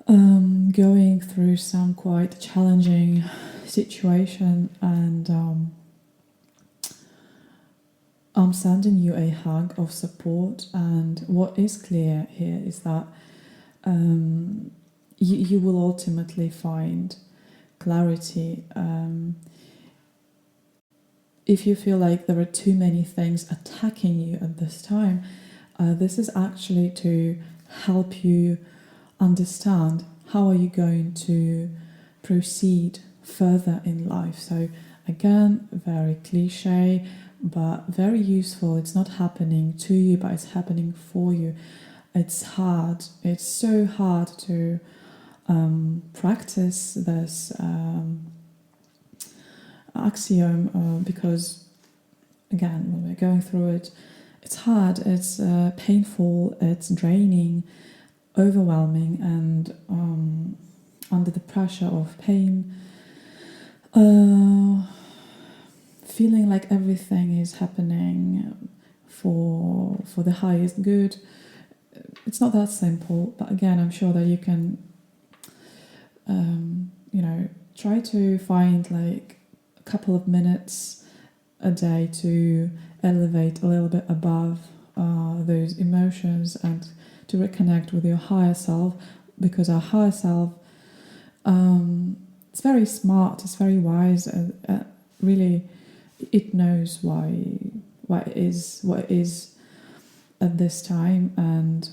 Speaker 1: going through some quite challenging situation, and I'm sending you a hug of support. And what is clear here is that you will ultimately find clarity. If you feel like there are too many things attacking you at this time, this is actually to help you understand how are you going to proceed further in life. So again, very cliche, but very useful. It's not happening to you, but it's happening for you. It's hard. It's so hard to practice this axiom because, again, when we're going through it, it's hard, it's painful, it's draining, overwhelming, and under the pressure of pain, feeling like everything is happening for the highest good. It's not that simple, but again, I'm sure that you can try to find like a couple of minutes a day to elevate a little bit above those emotions and to reconnect with your higher self, because our higher self, it's very smart, it's very wise, and really it knows what it is at this time, and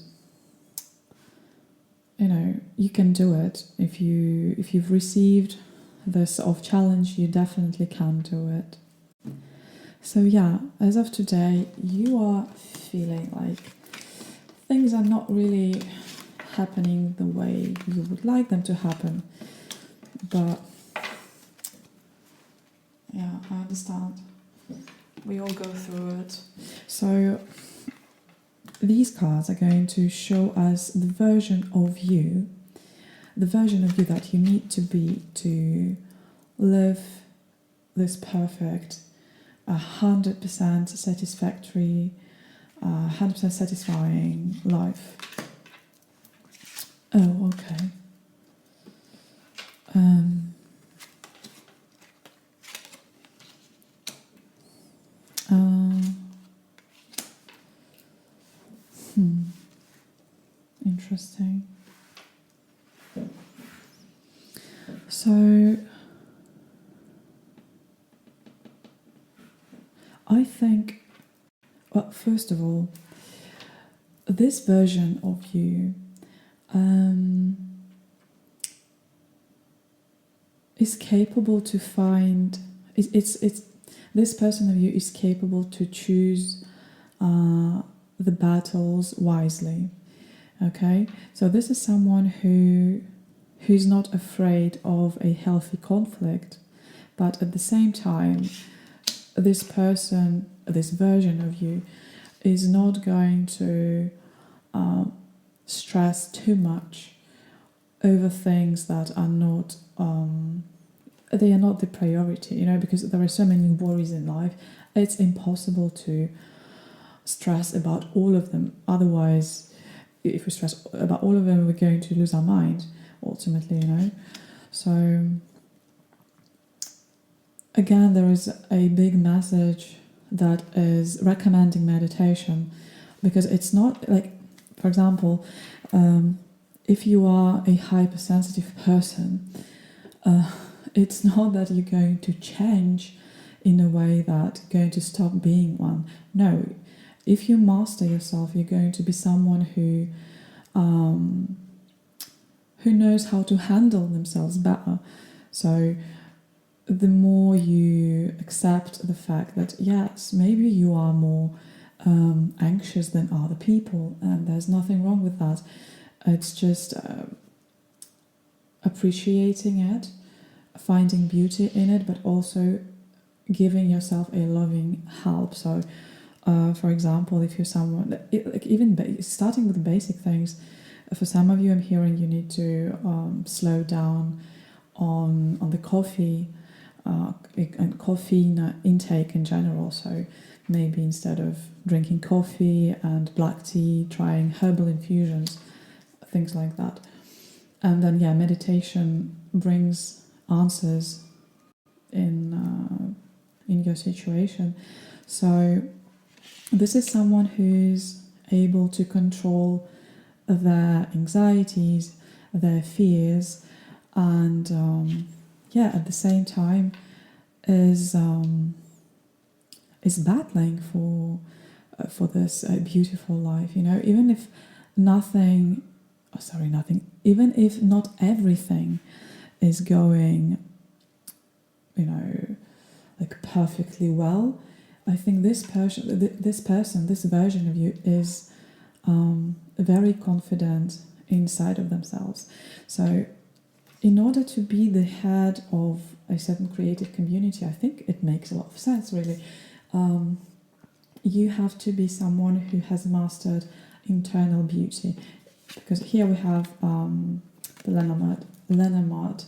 Speaker 1: you can do it. If you've received this sort of challenge, you definitely can do it. So yeah, as of today, you are feeling like things are not really happening the way you would like them to happen. But yeah, I understand. We all go through it. So these cards are going to show us the version of you that you need to be to live this perfect, 100% satisfactory, 100% satisfying life. Oh, okay. Interesting. So I think, well, first of all, this version of you is capable to find. It's this person of you is capable to choose the battles wisely. Okay, so this is someone who's not afraid of a healthy conflict, but at the same time, this person, this version of you, is not going to stress too much over things that are not they are not the priority, because there are so many worries in life. It's impossible to stress about all of them. Otherwise, if we stress about all of them, we're going to lose our mind ultimately. So again, there is a big message that is recommending meditation, because it's not like, for example, if you are a hypersensitive person, it's not that you're going to change in a way that you're going to stop being one. No, if you master yourself, you're going to be someone who knows how to handle themselves better. So the more you accept the fact that, yes, maybe you are more anxious than other people, and there's nothing wrong with that. It's just appreciating it, finding beauty in it, but also giving yourself a loving help. So for example, if you're someone, even starting with the basic things, for some of you, I'm hearing you need to slow down on the coffee and caffeine intake in general. So maybe instead of drinking coffee and black tea, trying herbal infusions, things like that. And then, meditation brings answers in your situation. So this is someone who's able to control their anxieties, their fears, and at the same time is battling for this beautiful life. Even if even if not everything is going, like perfectly well, I think this version of you is very confident inside of themselves. So in order to be the head of a certain creative community, I think it makes a lot of sense, really. You have to be someone who has mastered internal beauty, because here we have the Lenormand.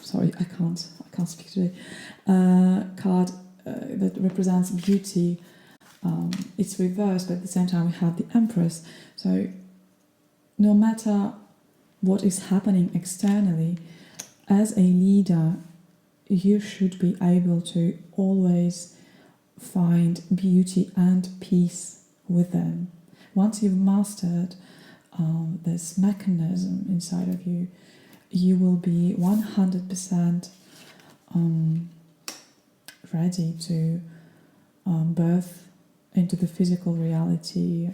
Speaker 1: Sorry, I can't speak today. Card that represents beauty. It's reversed, but at the same time we have the Empress. So no matter what is happening externally, as a leader, you should be able to always find beauty and peace within. Once you've mastered this mechanism inside of you, you will be 100% ready to birth into the physical reality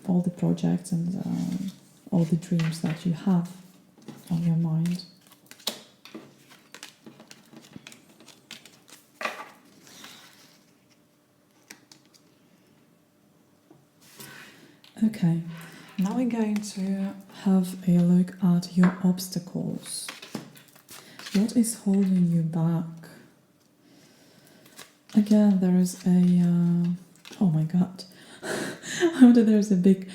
Speaker 1: all the projects and all the dreams that you have on your mind. Okay, now we're going to have a look at your obstacles. What is holding you back? Again, there is oh my god, there is a big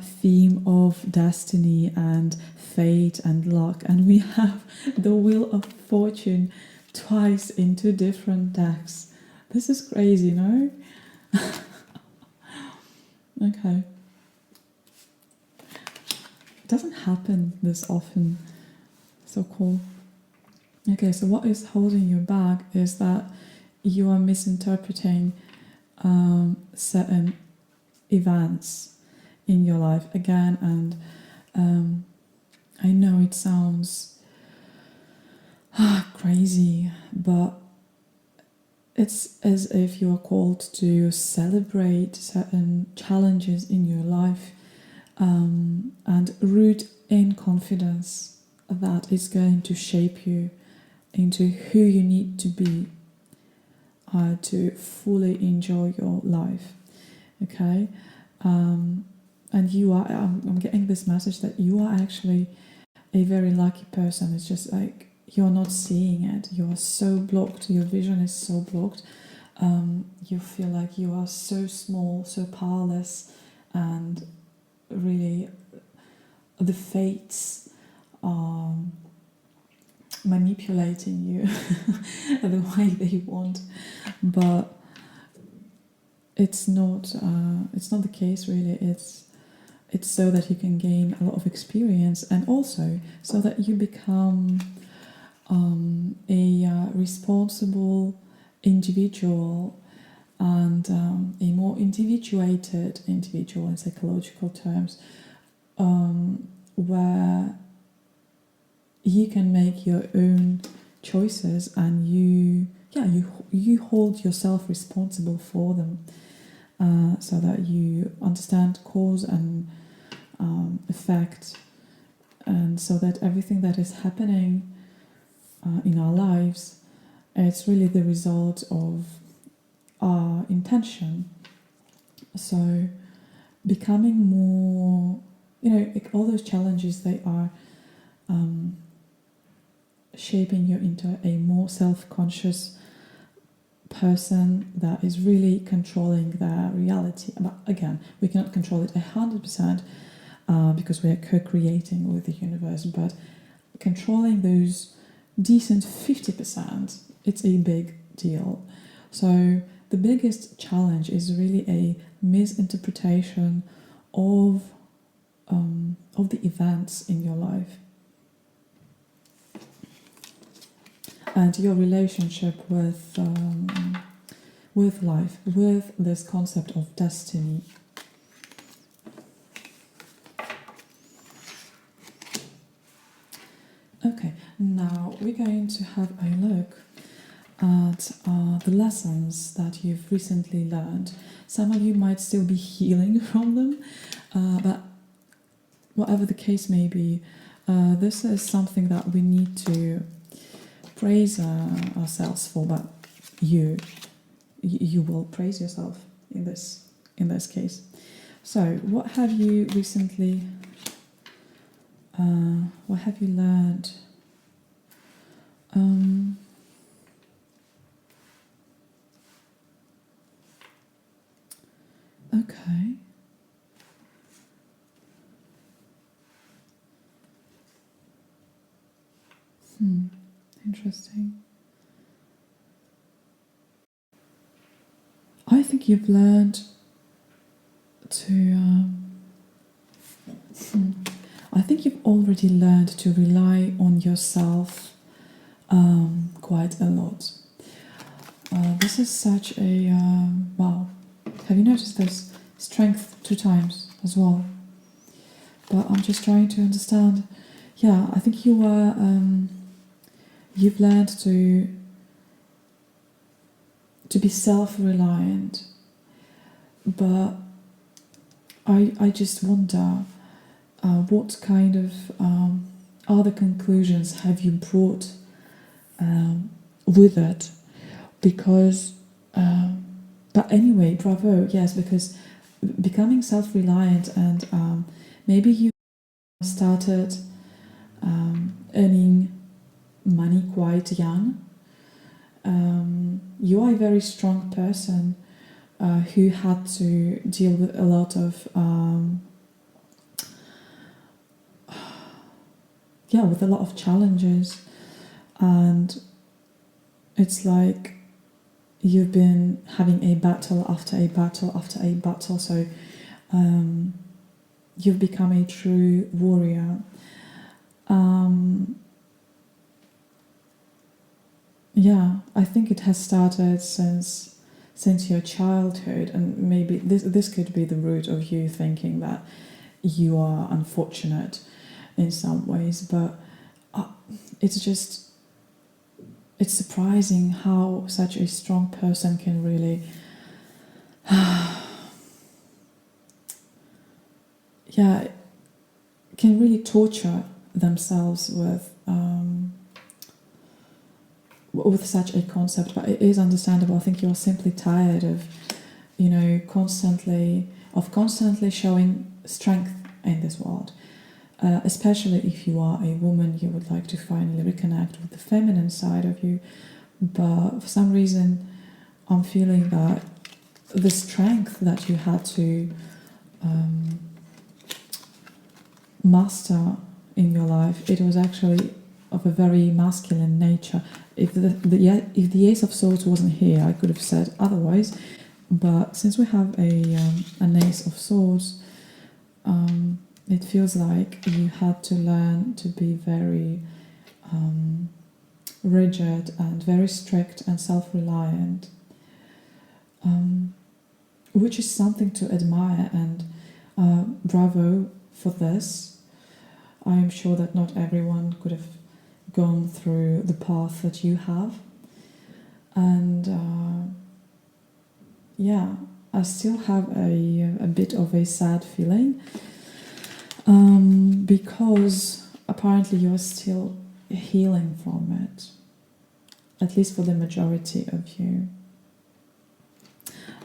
Speaker 1: theme of destiny and fate and luck, and we have the Wheel of Fortune twice in two different decks. This is crazy, no? Okay. It doesn't happen this often. So cool. Okay, so what is holding you back is that you are misinterpreting certain events in your life again, and I know it sounds crazy, but it's as if you are called to celebrate certain challenges in your life and root in confidence that is going to shape you into who you need to be to fully enjoy your life. Okay, and you are. I'm getting this message that you are actually a very lucky person. It's just like you're not seeing it. You are so blocked. Your vision is so blocked. You feel like you are so small, so powerless, and really the fates are manipulating you the way they want, but it's not the case really. It's so that you can gain a lot of experience, and also so that you become a responsible individual and a more individuated individual in psychological terms, where you can make your own choices and you hold yourself responsible for them, so that you understand cause and effect, and so that everything that is happening in our lives, it's really the result of our intention. So becoming more, all those challenges, they are shaping you into a more self-conscious person that is really controlling their reality. But again, we cannot control it 100% because we are co-creating with the universe, but controlling those decent 50%, it's a big deal. So the biggest challenge is really a misinterpretation of the events in your life and your relationship with life, with this concept of destiny. Okay, now we're going to have a look at the lessons that you've recently learned. Some of you might still be healing from them, but whatever the case may be, this is something that we need to praise ourselves for, but you will praise yourself in this case. So what have you recently what have you learned? Okay. Interesting. I think you've learned to I think you've already learned to rely on yourself quite a lot. This is such a wow. Have you noticed this? strength 2 times as well. But I'm just trying to understand. Yeah, I think you've learned to be self-reliant, but I just wonder what kind of other conclusions have you brought with it? Because, but anyway, bravo, yes, because becoming self-reliant and maybe you started earning money quite young. You are a very strong person who had to deal with a lot of with a lot of challenges, and it's like you've been having a battle after a battle after a battle, so you've become a true warrior. I think it has started since your childhood, and maybe this could be the root of you thinking that you are unfortunate in some ways, but it's surprising how such a strong person can really can really torture themselves with such a concept. But it is understandable. I think you're simply tired of constantly showing strength in this world. Especially if you are a woman, you would like to finally reconnect with the feminine side of you. But for some reason, I'm feeling that the strength that you had to master in your life, it was actually of a very masculine nature. If the Ace of Swords wasn't here, I could have said otherwise. But since we have an Ace of Swords, it feels like you had to learn to be very rigid and very strict and self-reliant, which is something to admire, and bravo for this. I am sure that not everyone could have gone through the path that you have, and I still have a bit of a sad feeling, because apparently you're still healing from it, at least for the majority of you.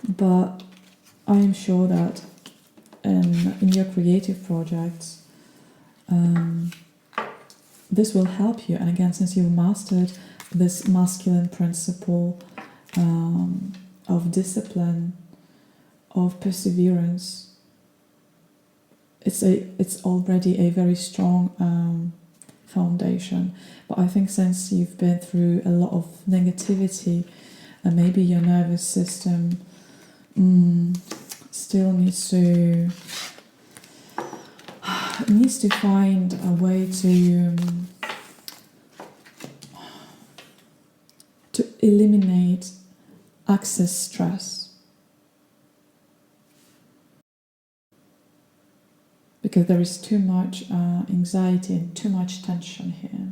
Speaker 1: But I am sure that in your creative projects, this will help you. And again, since you've mastered this masculine principle of discipline, of perseverance, it's already a very strong foundation. But I think since you've been through a lot of negativity, and maybe your nervous system still needs to find a way to eliminate excess stress, because there is too much anxiety and too much tension here,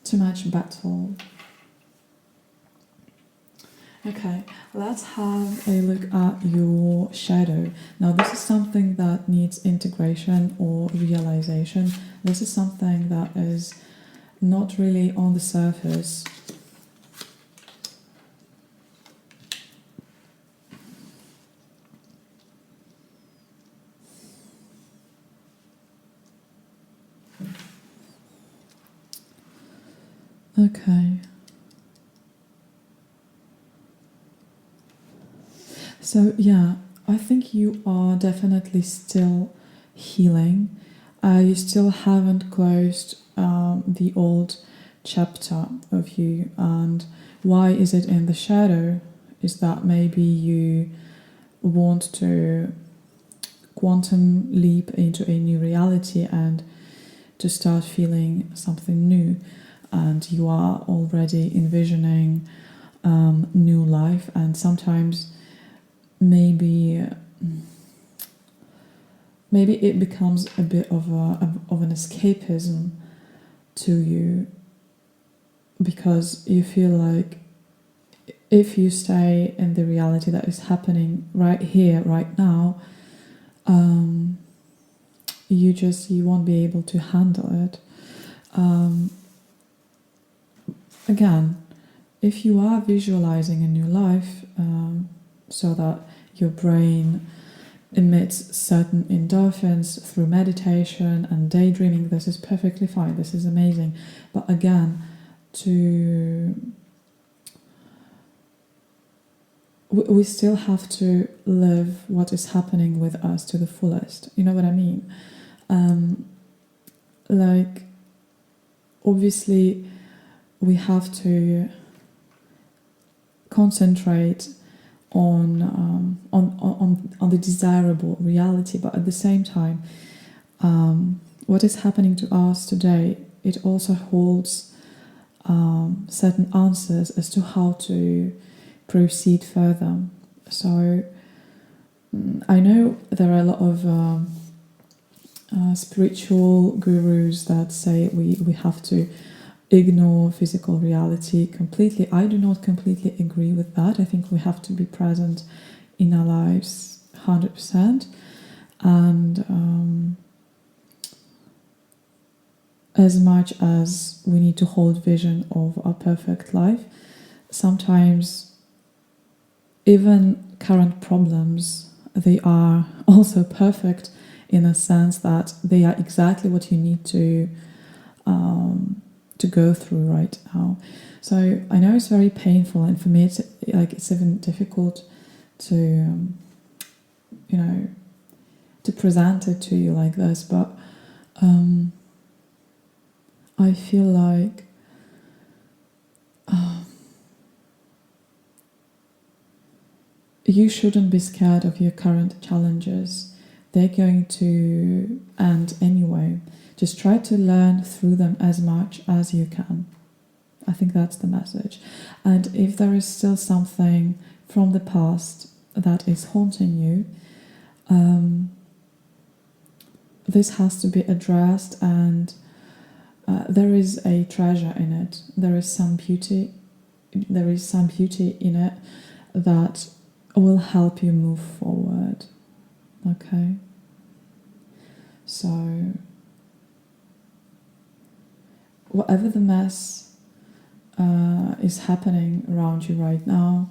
Speaker 1: too much battle. Okay, let's have a look at your shadow. Now, this is something that needs integration or realization. This is something that is not really on the surface. Okay. So I think you are definitely still healing. You still haven't closed the old chapter of you. And why is it in the shadow? Is that maybe you want to quantum leap into a new reality and to start feeling something new, and you are already envisioning new life, and sometimes maybe maybe it becomes a bit of an escapism to you, because you feel like if you stay in the reality that is happening right here, right now, you won't be able to handle it. Again, if you are visualizing a new life, so that your brain emits certain endorphins through meditation and daydreaming, this is perfectly fine, this is amazing. But again, we still have to live what is happening with us to the fullest. You know what I mean? Like, obviously, we have to concentrate on the desirable reality, but at the same time, what is happening to us today, it also holds certain answers as to how to proceed further. So I know there are a lot of spiritual gurus that say we have to ignore physical reality completely. I do not completely agree with that. I think we have to be present in our lives 100%, and as much as we need to hold vision of our perfect life, sometimes even current problems, they are also perfect in a sense that they are exactly what you need to go through right now. So I know it's very painful, and for me it's even difficult to to present it to you like this, but I feel like you shouldn't be scared of your current challenges. They're going to end anyway. Just try to learn through them as much as you can. I think that's the message. And if there is still something from the past that is haunting you, this has to be addressed, and there is a treasure in it. There is some beauty. There is some beauty in it that will help you move forward. Okay? So, whatever the mess is happening around you right now,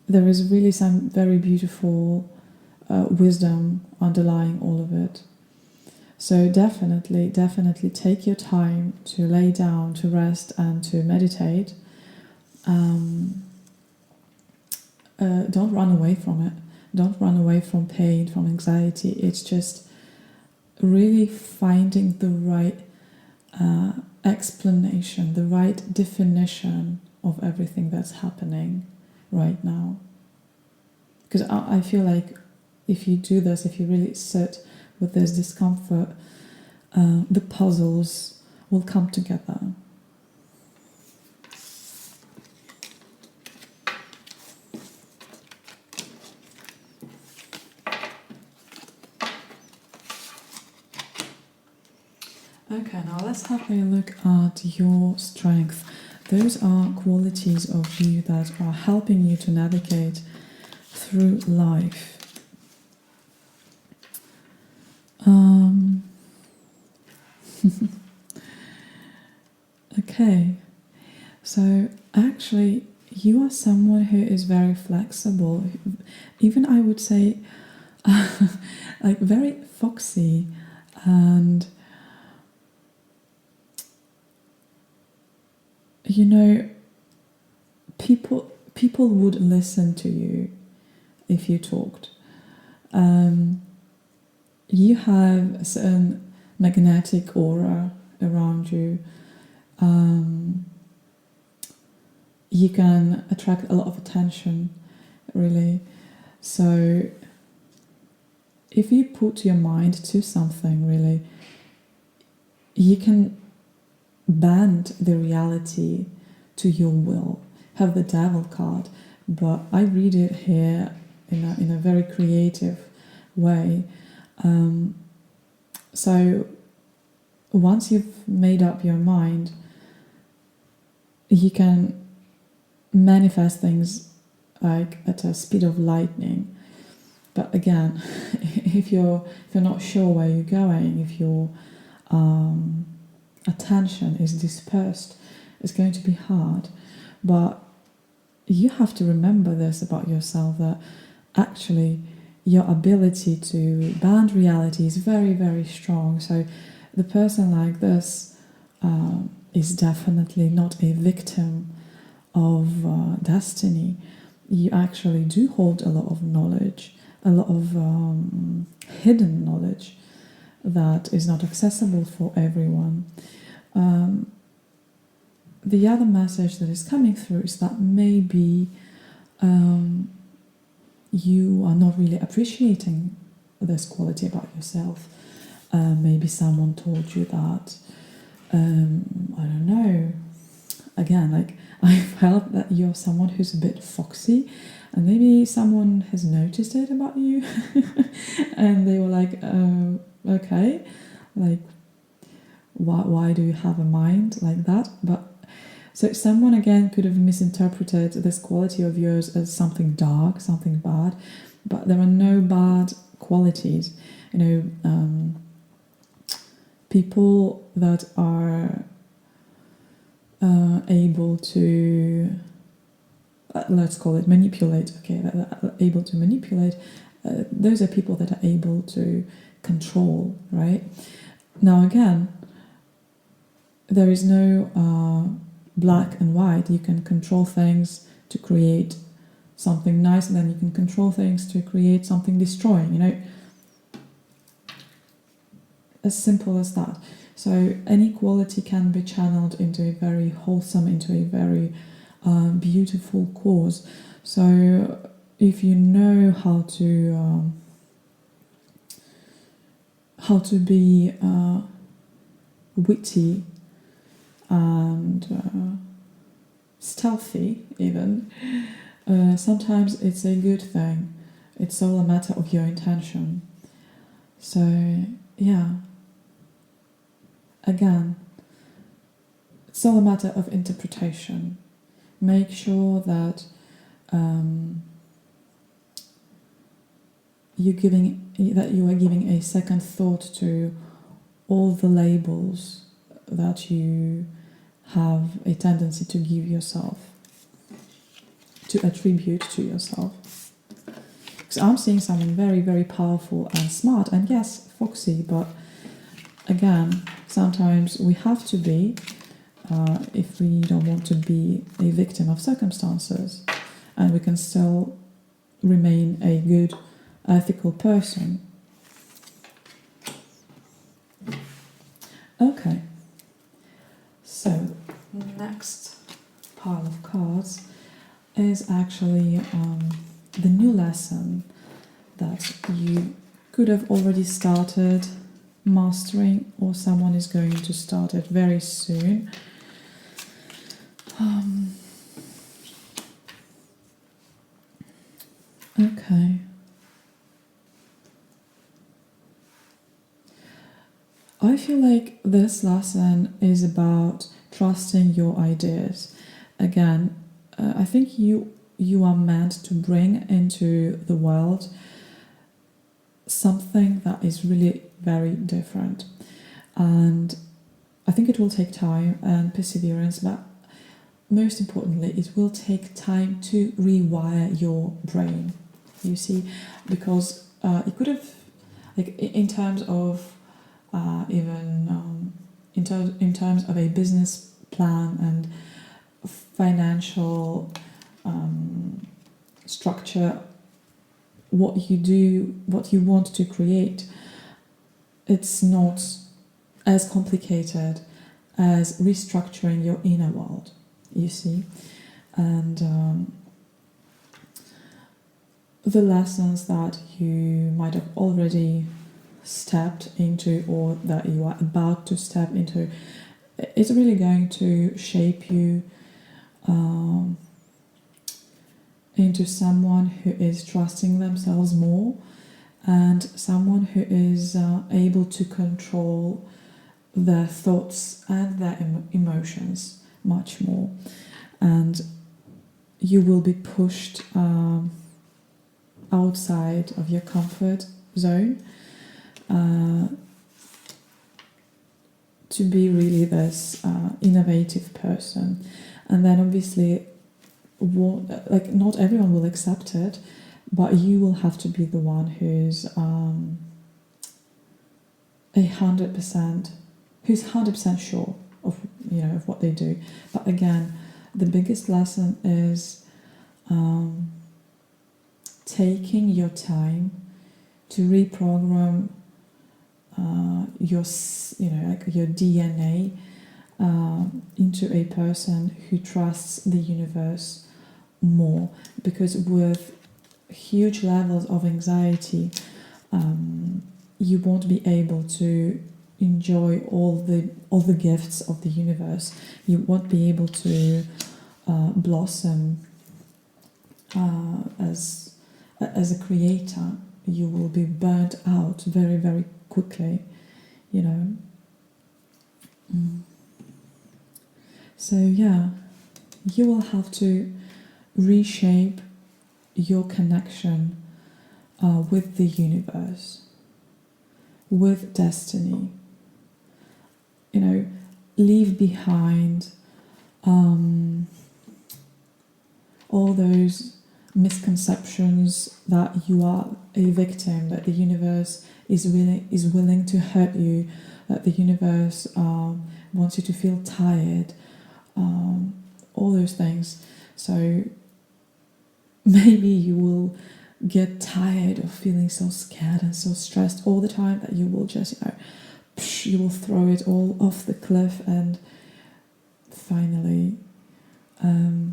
Speaker 1: there is really some very beautiful wisdom underlying all of it. So definitely take your time to lay down, to rest, and to meditate. Don't run away from it. Don't run away from pain, from anxiety. It's just really finding the right explanation, the right definition of everything that's happening right now. Because I feel like if you do this, if you really sit with this discomfort, the puzzles will come together. Okay, now let's have a look at your strength. Those are qualities of you that are helping you to navigate through life. Okay, so actually you are someone who is very flexible, even I would say like very foxy, and people would listen to you if you talked. You have a certain magnetic aura around you. You can attract a lot of attention, really. So if you put your mind to something, really, you can bend the reality to your will. Have the Devil card, but I read it here in a very creative way. So once you've made up your mind, you can manifest things like at a speed of lightning. But again, if you're not sure where you're going, if your attention is dispersed, it's going to be hard. But you have to remember this about yourself, that actually your ability to bend reality is very, very strong. So the person like this is definitely not a victim of destiny. You actually do hold a lot of knowledge, a lot of hidden knowledge that is not accessible for everyone. The other message that is coming through is that maybe you are not really appreciating this quality about yourself. Maybe someone told you that, I don't know, again, like I felt that you're someone who's a bit foxy, and maybe someone has noticed it about you and they were like, okay, like why do you have a mind like that? But so someone again could have misinterpreted this quality of yours as something dark, something bad, but there are no bad qualities. People that are able to, let's call it manipulate, okay, that are able to manipulate, those are people that are able to control, right? Now again, there is no black and white. You can control things to create something nice, and then you can control things to create something destroying, as simple as that. So any quality can be channeled into a very wholesome, into a very beautiful cause. So if you know how to be witty and stealthy even, sometimes it's a good thing. It's all a matter of your intention. So yeah, again, it's all a matter of interpretation. Make sure that you are giving a second thought to all the labels that you have a tendency to give yourself, to attribute to yourself. Because I'm seeing someone very, very powerful and smart, and yes, foxy, but again, sometimes we have to be, if we don't want to be a victim of circumstances, and we can still remain a good, ethical person. Okay, so next pile of cards is actually the new lesson that you could have already started mastering, or someone is going to start it very soon. Okay. I feel like this lesson is about trusting your ideas. Again, I think you are meant to bring into the world something that is really very different. And I think it will take time and perseverance, but most importantly, it will take time to rewire your brain, you see, because it could have, like in terms of in terms of a business plan and financial structure, what you do, what you want to create, it's not as complicated as restructuring your inner world, you see. And the lessons that you might have already stepped into, or that you are about to step into, it's really going to shape you into someone who is trusting themselves more, and someone who is able to control their thoughts and their emotions much more. And you will be pushed outside of your comfort zone to be really this innovative person. And then obviously, not everyone will accept it, but you will have to be the one who's 100% sure of of what they do. But again, the biggest lesson is taking your time to reprogram your DNA into a person who trusts the universe more, because with huge levels of anxiety, you won't be able to enjoy all the gifts of the universe. You won't be able to blossom as a creator. You will be burnt out very, very quickly, So yeah, you will have to reshape your connection with the universe, with destiny. Leave behind all those misconceptions that you are a victim, that the universe is willing to hurt you, that the universe wants you to feel tired, all those things. So maybe you will get tired of feeling so scared and so stressed all the time that you will just, you will throw it all off the cliff and finally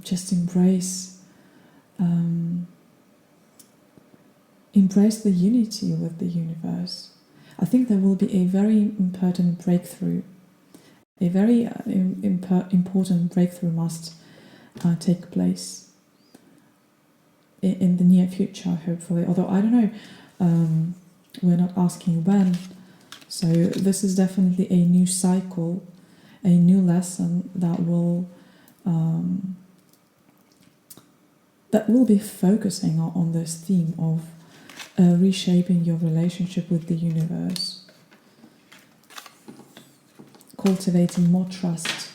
Speaker 1: just embrace the unity with the universe. I think there will be a very important breakthrough. A very important breakthrough must take place in the near future, hopefully. Although I don't know, we're not asking when. So this is definitely a new cycle, a new lesson that will be focusing on this theme of reshaping your relationship with the universe, cultivating more trust.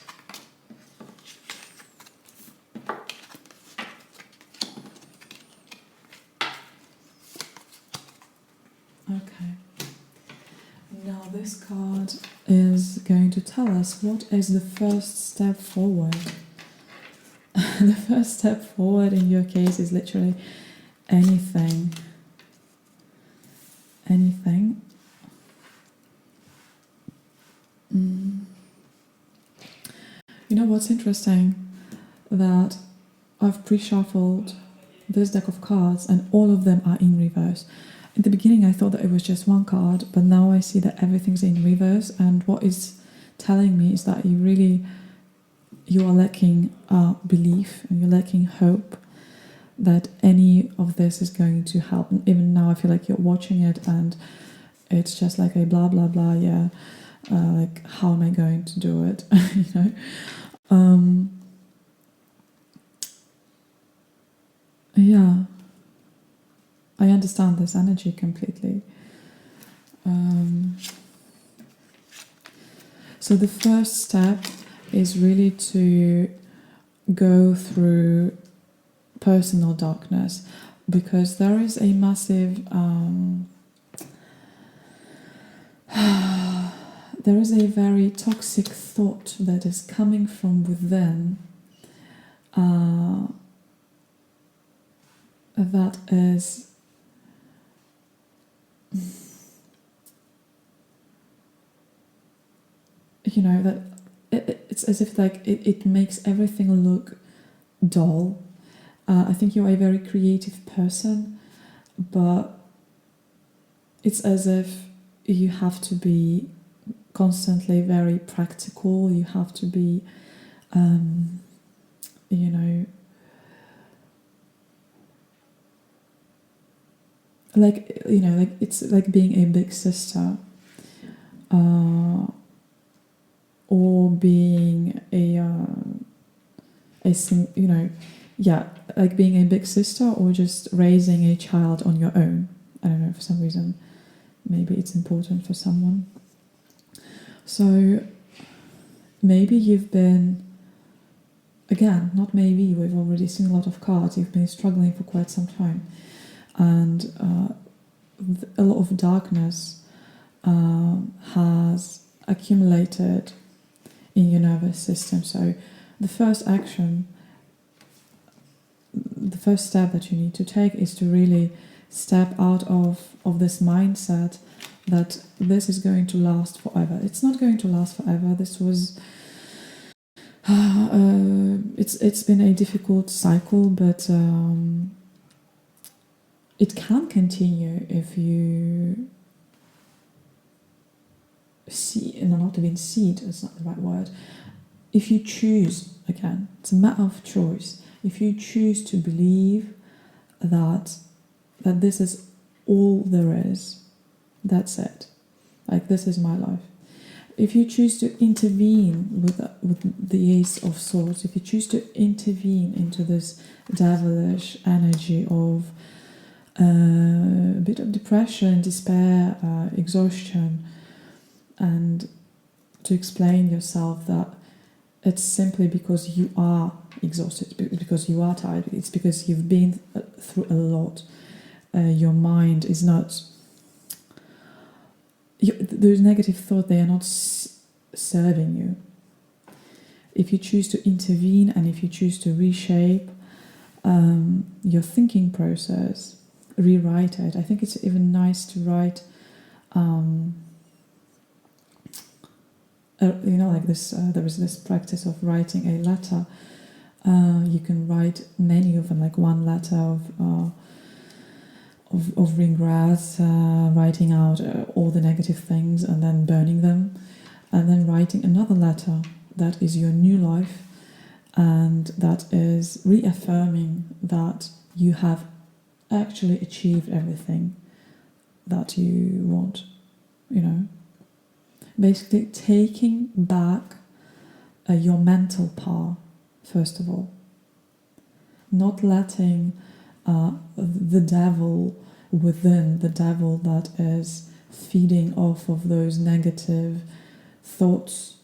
Speaker 1: Okay. Now this card is going to tell us what is the first step forward. The first step forward in your case is literally anything. Anything. You know what's interesting? That I've pre-shuffled this deck of cards and all of them are in reverse. In the beginning I thought that it was just one card, but now I see that everything's in reverse, and what is telling me is that you are lacking belief and you're lacking hope that any of this is going to help. And even now I feel like you're watching it and it's just like a blah blah blah, yeah, like how am I going to do it? Yeah, I understand this energy completely. So the first step is really to go through personal darkness, because there is a massive there is a very toxic thought that is coming from within that is that it's as if like it makes everything look dull. I think you're a very creative person, but it's as if you have to be constantly very practical. You have to be like, you know, like it's like being a big sister, or being you know, yeah, like being a big sister, or just raising a child on your own. I don't know, for some reason, maybe it's important for someone. So maybe you've been, again, not maybe, we've already seen a lot of cards, you've been struggling for quite some time, and a lot of darkness has accumulated in your nervous system. So the first step that you need to take is to really step out of this mindset that this is going to last forever. It's not going to last forever. This was it's been a difficult cycle, but it can continue if you see, and not even see it, it's not the right word. If you choose, again, it's a matter of choice. If you choose to believe that this is all there is, that's it. Like, this is my life. If you choose to intervene with the Ace of Swords, if you choose to intervene into this devilish energy of a bit of depression, despair, exhaustion, and to explain yourself that it's simply because you are exhausted, because you are tired, it's because you've been through a lot. Your mind is not... those negative thoughts, they are not serving you. If you choose to intervene and if you choose to reshape your thinking process, rewrite it. I think it's even nice to write, like this. There is this practice of writing a letter. You can write many of them, like one letter of regrets, writing out all the negative things and then burning them, and then writing another letter that is your new life, and that is reaffirming that you have actually achieved everything that you want, basically taking back your mental power, first of all, not letting the devil within, the devil that is feeding off of those negative thoughts,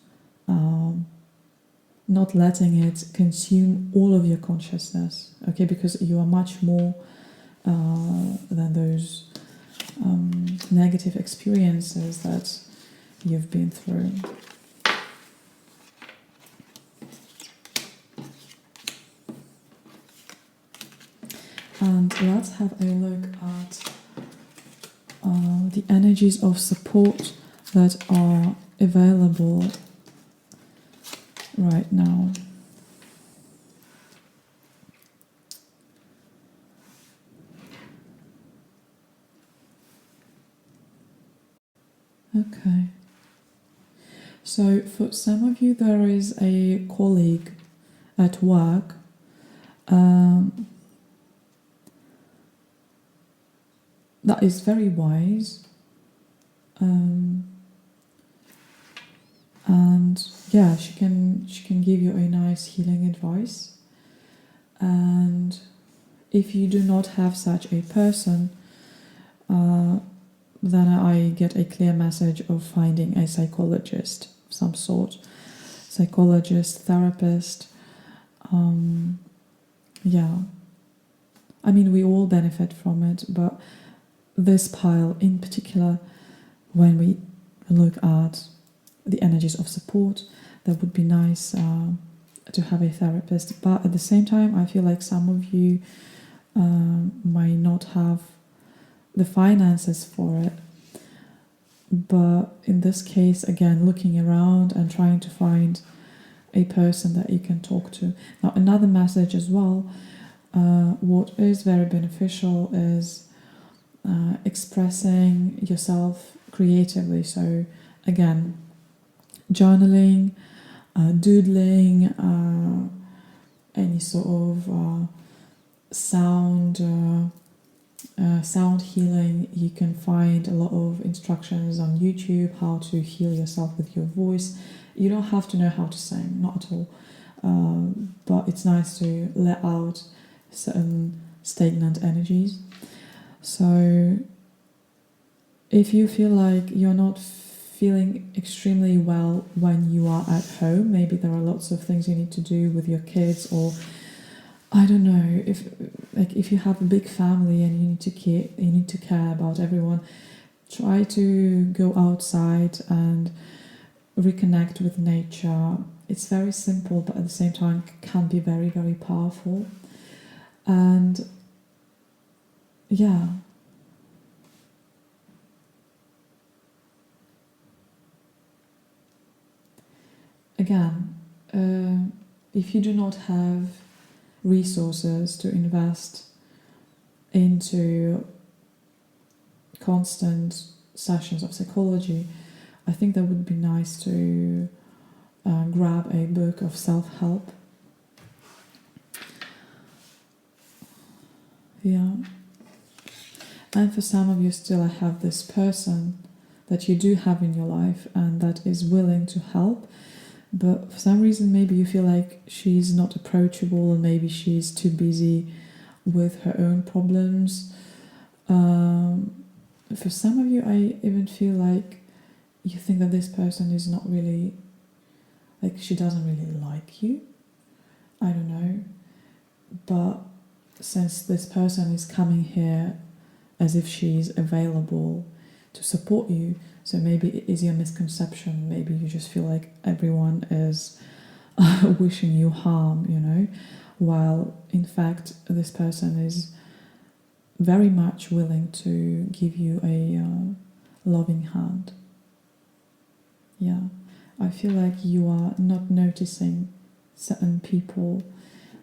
Speaker 1: not letting it consume all of your consciousness, okay, because you are much more than those negative experiences that you've been through. And let's have a look at the energies of support that are available right now. Okay. So for some of you, there is a colleague at work that is very wise, and yeah, she can give you a nice healing advice. And if you do not have such a person, then I get a clear message of finding a psychologist of some sort, psychologist, therapist. Yeah, I mean, we all benefit from it, but this pile in particular, when we look at the energies of support, that would be nice to have a therapist. But at the same time, I feel like some of you might not have the finances for it. But in this case, again, looking around and trying to find a person that you can talk to. Now, another message as well, what is very beneficial is expressing yourself creatively. So again, journaling, doodling, any sort of sound sound healing. You can find a lot of instructions on YouTube how to heal yourself with your voice. You don't have to know how to sing, not at all. But it's nice to let out certain stagnant energies. So if you feel like you're not feeling extremely well when you are at home, maybe there are lots of things you need to do with your kids, or I don't know, if you have a big family and you need to care about everyone, try to go outside and reconnect with nature. It's very simple, but at the same time can be very, very powerful. And yeah. Again, if you do not have resources to invest into constant sessions of psychology, I think that would be nice to grab a book of self-help. Yeah. And for some of you still, I have this person that you do have in your life and that is willing to help, but for some reason maybe you feel like she's not approachable and maybe she's too busy with her own problems. For some of you, I even feel like you think that this person is not really, like she doesn't really like you. I don't know. But since this person is coming here as if she's available to support you, so maybe it is your misconception. Maybe you just feel like everyone is wishing you harm, you know, while in fact this person is very much willing to give you a loving hand. Yeah, I feel like you are not noticing certain people,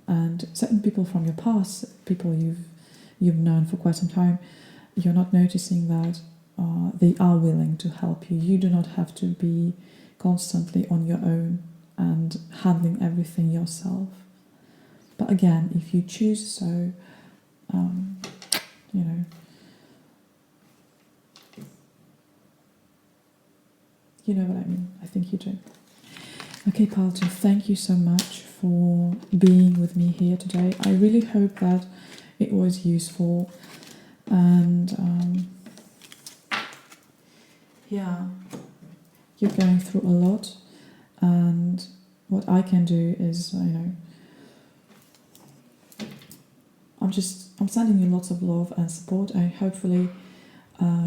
Speaker 1: and certain people from your past, people you've known for quite some time. You're not noticing that they are willing to help you. You do not have to be constantly on your own and handling everything yourself. But again, if you choose so, you know, you know what I mean. I think you do. Okay, Pal 2, thank you so much for being with me here today. I really hope that it was useful, and yeah, you're going through a lot, and what I can do is, you know, I'm sending you lots of love and support, and hopefully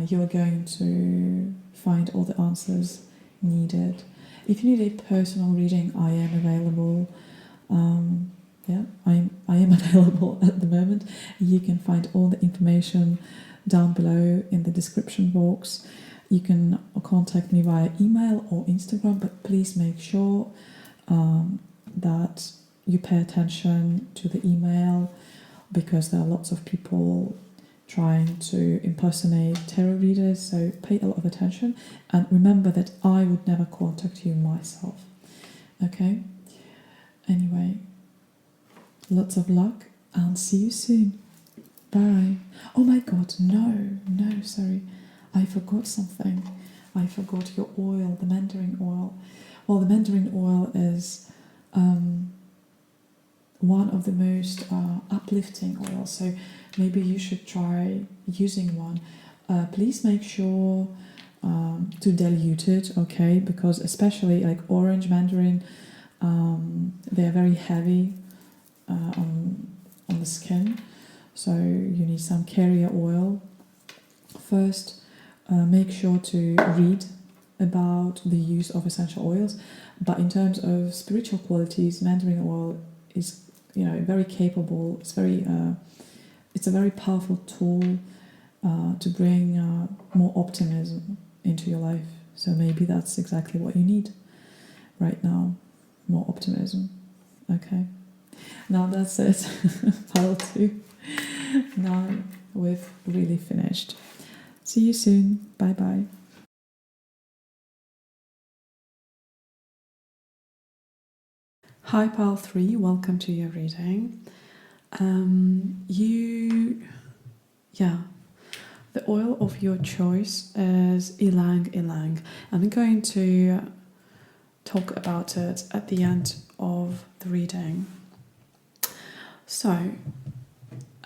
Speaker 1: you're going to find all the answers needed. If you need a personal reading, I am available. Yeah, I am available at the moment. You can find all the information down below in the description box. You can contact me via email or Instagram, but please make sure that you pay attention to the email, because there are lots of people trying to impersonate tarot readers, so pay a lot of attention, and remember that I would never contact you myself. Okay? Anyway, lots of luck and see you soon. Bye. Oh my god, no, sorry. I forgot something. I forgot your oil, the mandarin oil. Well, the mandarin oil is one of the most uplifting oils, so maybe you should try using one. Please make sure to dilute it, okay? Because especially like orange mandarin, they're very heavy on the skin, so you need some carrier oil. First, make sure to read about the use of essential oils, but in terms of spiritual qualities, mandarin oil is, you know, very capable. It's a very powerful tool to bring more optimism into your life. So maybe that's exactly what you need right now, more optimism. Okay, now that's it. Pile 2. Now we've really finished. See you soon. Bye bye. Hi, Pile 3. Welcome to your reading. The oil of your choice is ylang ylang. I'm going to talk about it at the end of the reading. So,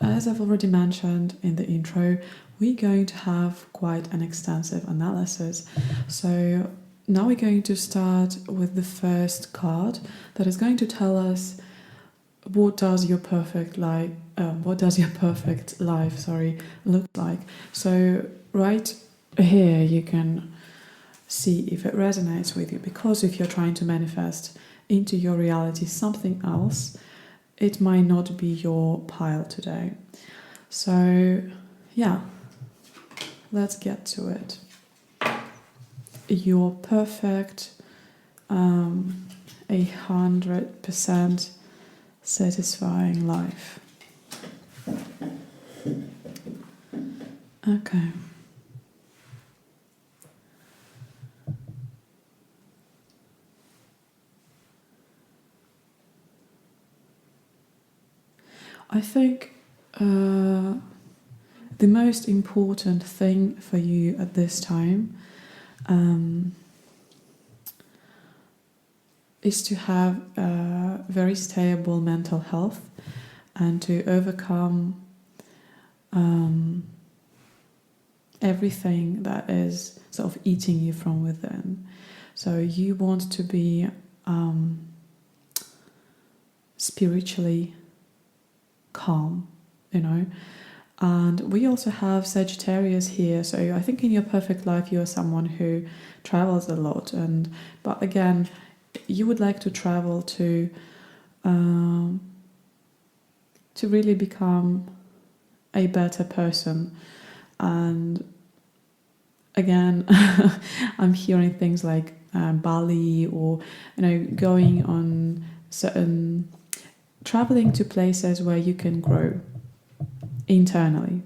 Speaker 1: as I've already mentioned in the intro, we're going to have quite an extensive analysis. So now we're going to start with the first card that is going to tell us what does your perfect life look like. So right here you can see if it resonates with you, because if you're trying to manifest into your reality something else, it might not be your pile today. So yeah, let's get to it. Your perfect 100% satisfying life. Okay. I think the most important thing for you at this time is to have a very stable mental health and to overcome everything that is sort of eating you from within. So you want to be spiritually calm, and we also have Sagittarius here. So I think in your perfect life you are someone who travels a lot, but again, you would like to travel to really become a better person. And again, I'm hearing things like Bali, or going on certain, traveling to places where you can grow internally.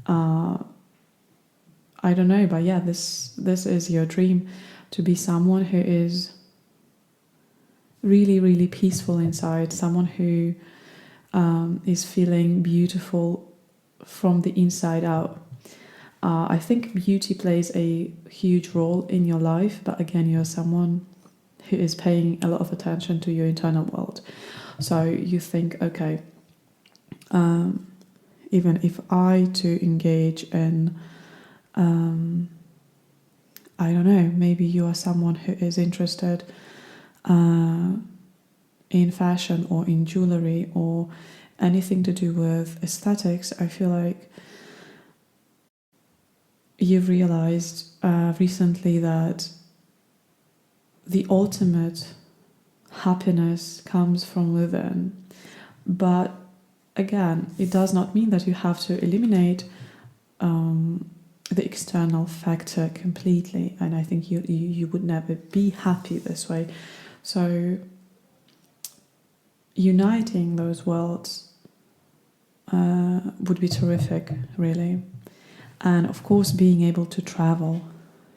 Speaker 1: I don't know, but yeah, this is your dream, to be someone who is really, really peaceful inside, someone who is feeling beautiful from the inside out. I think beauty plays a huge role in your life, but again, you're someone who is paying a lot of attention to your internal world. So you think, okay, even if I to engage in, I don't know, maybe you are someone who is interested in fashion or in jewelry or anything to do with aesthetics. I feel like you've realized recently that the ultimate happiness comes from within. But again, it does not mean that you have to eliminate the external factor completely, and I think you would never be happy this way. So uniting those worlds would be terrific, really. And of course, being able to travel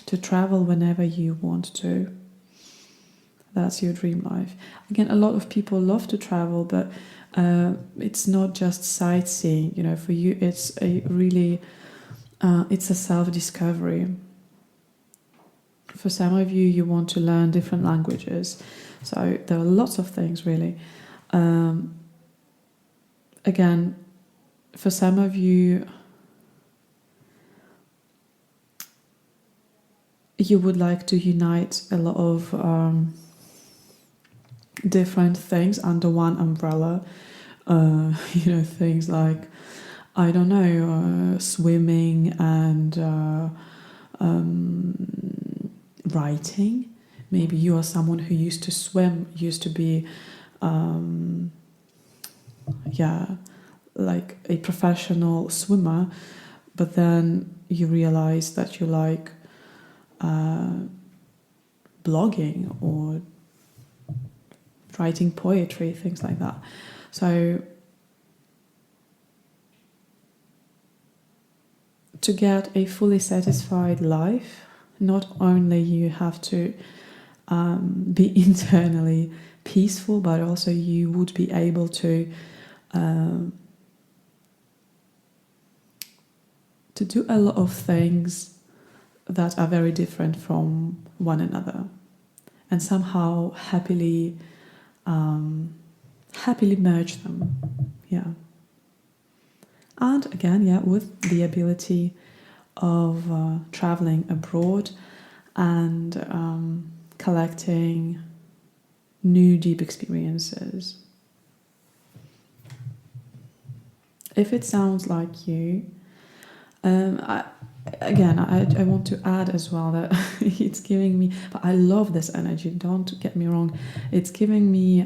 Speaker 1: whenever you want to. That's your dream life. Again, a lot of people love to travel, but it's not just sightseeing. For you, it's a really it's a self-discovery. For some of you, you want to learn different languages. So there are lots of things, really. Again, for some of you, you would like to unite a lot of different things under one umbrella. Things like, I don't know, swimming and writing. Maybe you are someone who used to swim, used to be like a professional swimmer, but then you realize that you like blogging or writing poetry, things like that. So to get a fully satisfied life, not only you have to be internally peaceful, but also you would be able to to do a lot of things that are very different from one another, and somehow happily merge them. Yeah. And again, yeah, with the ability of traveling abroad and collecting new deep experiences. If it sounds like you, I want to add as well that it's giving me, but I love this energy, don't get me wrong, it's giving me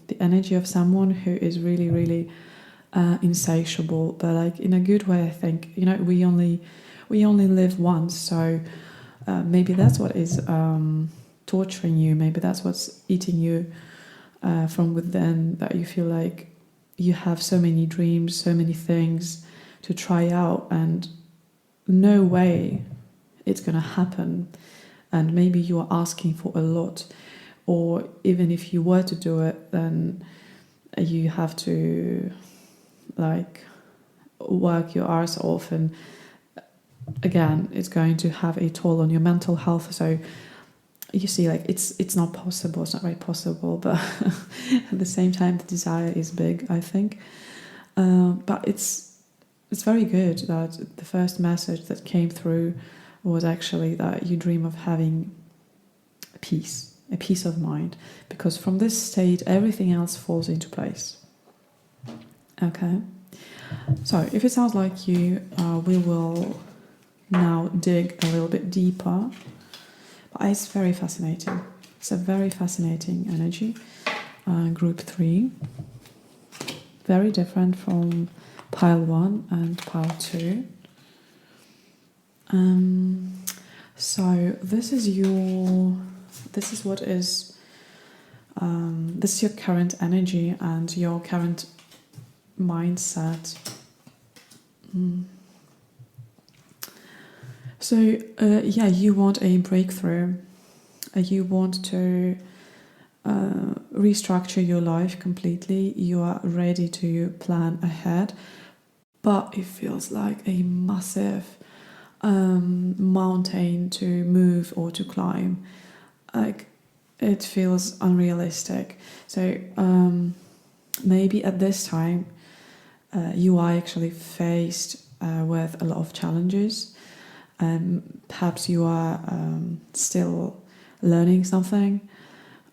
Speaker 1: the energy of someone who is really, really insatiable, but like in a good way. I think, you know, we only live once, so maybe that's what is torturing you, maybe that's what's eating you from within, that you feel like you have so many dreams, so many things to try out, and no way it's going to happen. And maybe you are asking for a lot, or even if you were to do it, then you have to like work your arse off, and again it's going to have a toll on your mental health. So you see, like it's not possible, it's not very possible, but at the same time the desire is big, I think. But it's very good that the first message that came through was actually that you dream of having a peace of mind, because from this state everything else falls into place. Okay, so if it sounds like you, we will now dig a little bit deeper. But it's very fascinating. It's a very fascinating energy. Group 3, very different from pile 1 and pile 2. So this is your current energy and your current mindset. So you want a breakthrough. You want to restructure your life completely. You are ready to plan ahead, but it feels like a massive mountain to move or to climb. Like, it feels unrealistic. So maybe at this time you are actually faced with a lot of challenges. Perhaps you are still learning something.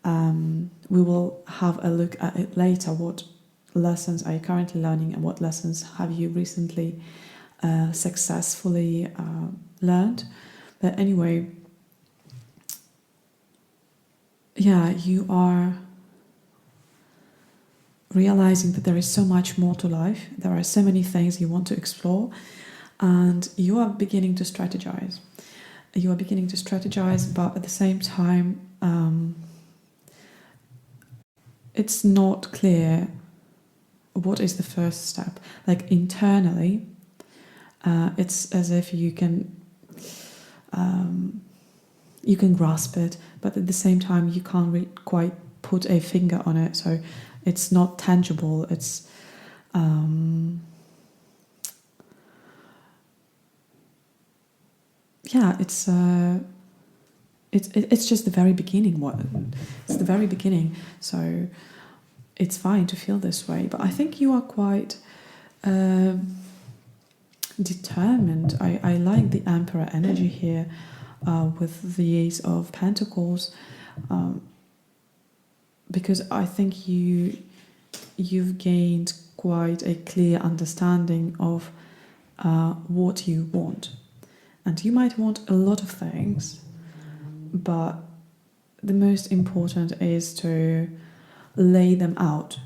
Speaker 1: We will have a look at it later. What lessons are you currently learning, and what lessons have you recently successfully learned? But anyway, you are realizing that there is so much more to life. There are so many things you want to explore, and you are beginning to strategize. But at the same time, it's not clear what is the first step. Like, internally, it's as if you can grasp it, but at the same time you can't quite put a finger on it. So it's not tangible. It's it's just the very beginning. It's the very beginning. So it's fine to feel this way, but I think you are quite determined. I like the Emperor energy here with the Ace of Pentacles, because I think you've gained quite a clear understanding of what you want. And you might want a lot of things, but the most important is to lay them out.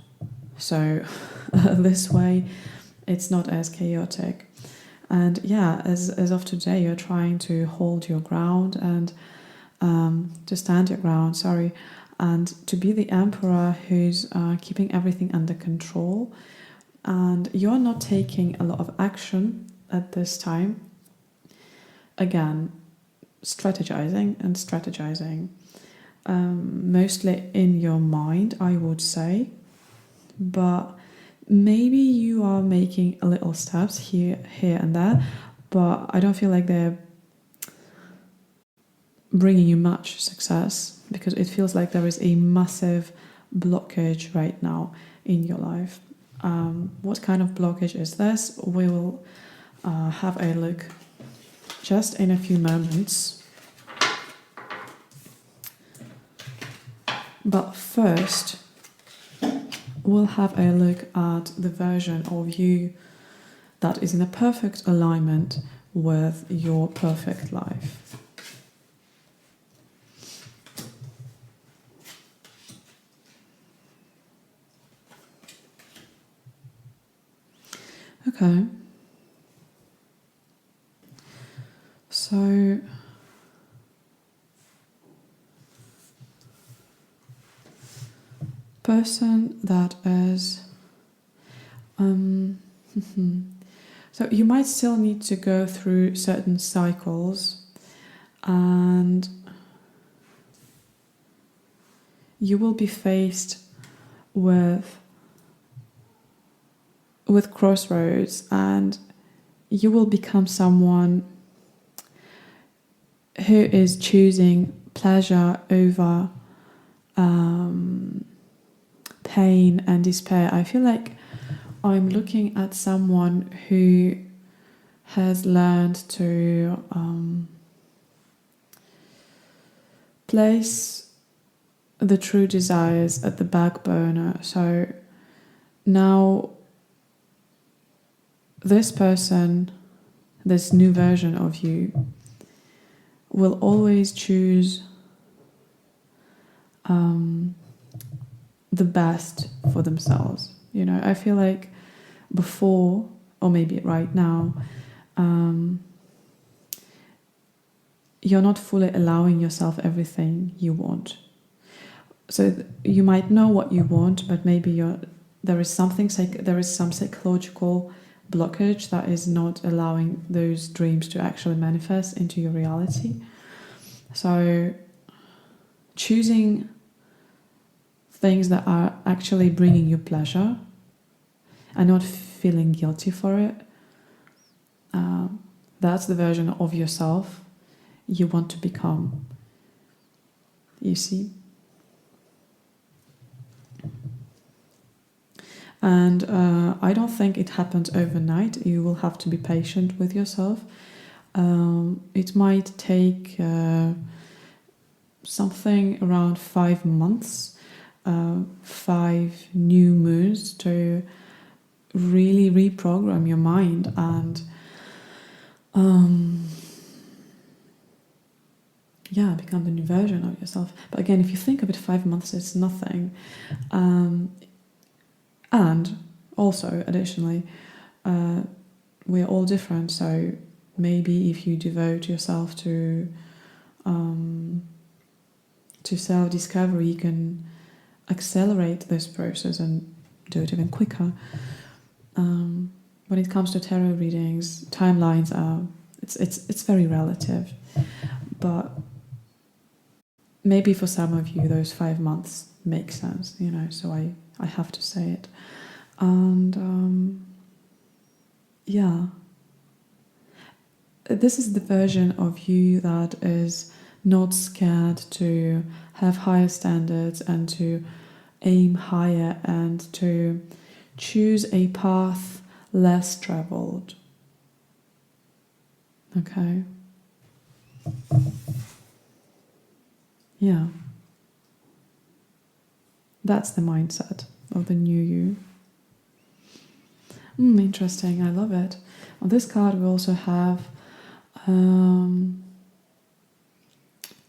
Speaker 1: So this way it's not as chaotic. And as of today, you're trying to hold your ground and to stand your ground, and to be the Emperor who's keeping everything under control. And you're not taking a lot of action at this time. Again, strategizing, mostly in your mind, I would say, but maybe you are making a little steps here and there, but I don't feel like they're bringing you much success, because it feels like there is a massive blockage right now in your life. What kind of blockage is this? We will have a look just in a few moments. But first, we'll have a look at the version of you that is in a perfect alignment with your perfect life. Okay. So person that is so you might still need to go through certain cycles, and you will be faced with crossroads, and you will become someone who is choosing pleasure over pain and despair. I feel like I'm looking at someone who has learned to place the true desires at the back burner. So now this person, this new version of you, will always choose the best for themselves. You know, I feel like before, or maybe right now, you're not fully allowing yourself everything you want. So you might know what you want, but maybe there is some psychological blockage that is not allowing those dreams to actually manifest into your reality. So choosing things that are actually bringing you pleasure and not feeling guilty for it, that's the version of yourself you want to become. You see? And I don't think it happens overnight. You will have to be patient with yourself. It might take something around 5 months, 5 new moons to really reprogram your mind and become the new version of yourself. But again, if you think of it, 5 months is nothing. And also, additionally, we're all different. So maybe if you devote yourself to self-discovery, you can accelerate this process and do it even quicker. When it comes to tarot readings, timelines are it's very relative, but maybe for some of you those 5 months make sense, you know. So I have to say it, and this is the version of you that is not scared to have higher standards and to aim higher and to choose a path less traveled. Okay? Yeah. That's the mindset of the new you. Interesting. I love it. On this card, we also have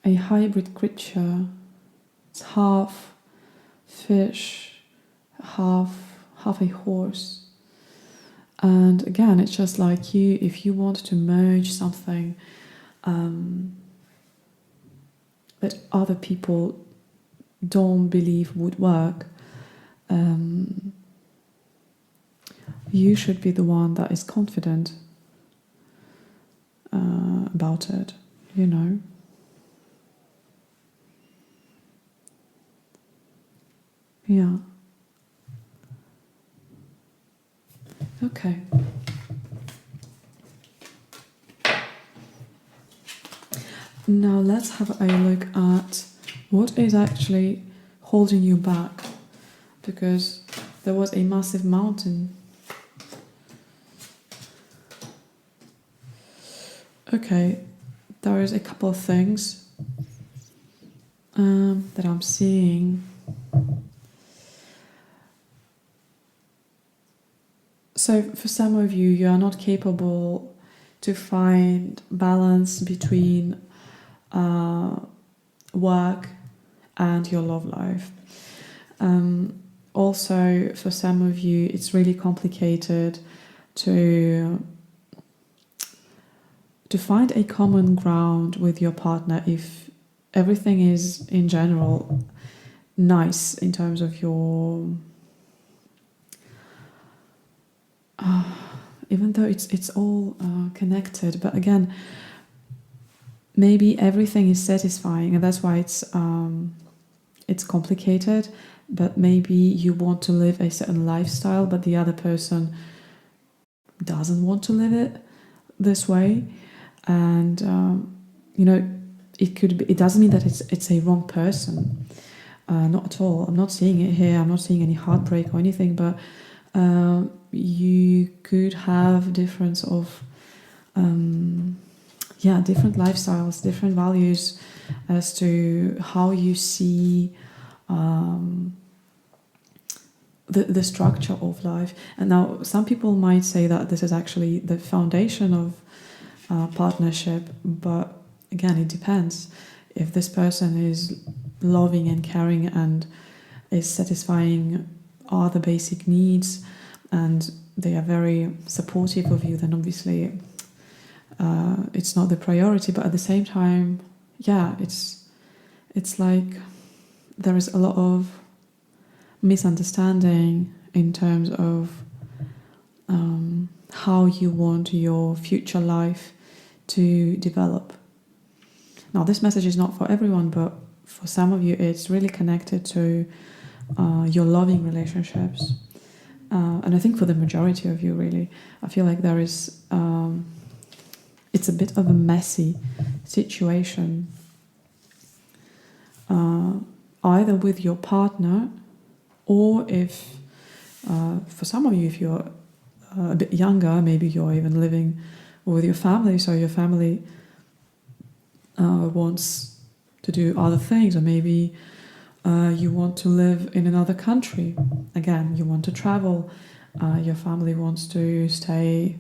Speaker 1: a hybrid creature. It's half fish, half a horse. And again, it's just like you, if you want to merge something that other people don't believe would work, you should be the one that is confident about it, you know. Yeah. Okay. Now let's have a look at what is actually holding you back, because there was a massive mountain. Okay, there is a couple of things that I'm seeing. So for some of you, you are not capable to find balance between work and your love life. Also, for some of you, it's really complicated to find a common ground with your partner if everything is in general nice in terms of your even though it's all connected, but again, maybe everything is satisfying, and that's why it's complicated. But maybe you want to live a certain lifestyle, but the other person doesn't want to live it this way, and it doesn't mean that it's a wrong person, not at all. I'm not seeing it here. I'm not seeing any heartbreak or anything, but you could have difference of different lifestyles, different values as to how you see the structure of life. And now some people might say that this is actually the foundation of partnership, but again, it depends. If this person is loving and caring and is satisfying all the basic needs and they are very supportive of you, then obviously it's not the priority. But at the same time, it's like there is a lot of misunderstanding in terms of how you want your future life to develop. Now, this message is not for everyone, but for some of you, it's really connected to your loving relationships. And I think for the majority of you, really, I feel like there is, it's a bit of a messy situation, either with your partner, or if, for some of you, if you're a bit younger, maybe you're even living with your family, so your family wants to do other things, or maybe you want to live in another country. Again, you want to travel. Your family wants to stay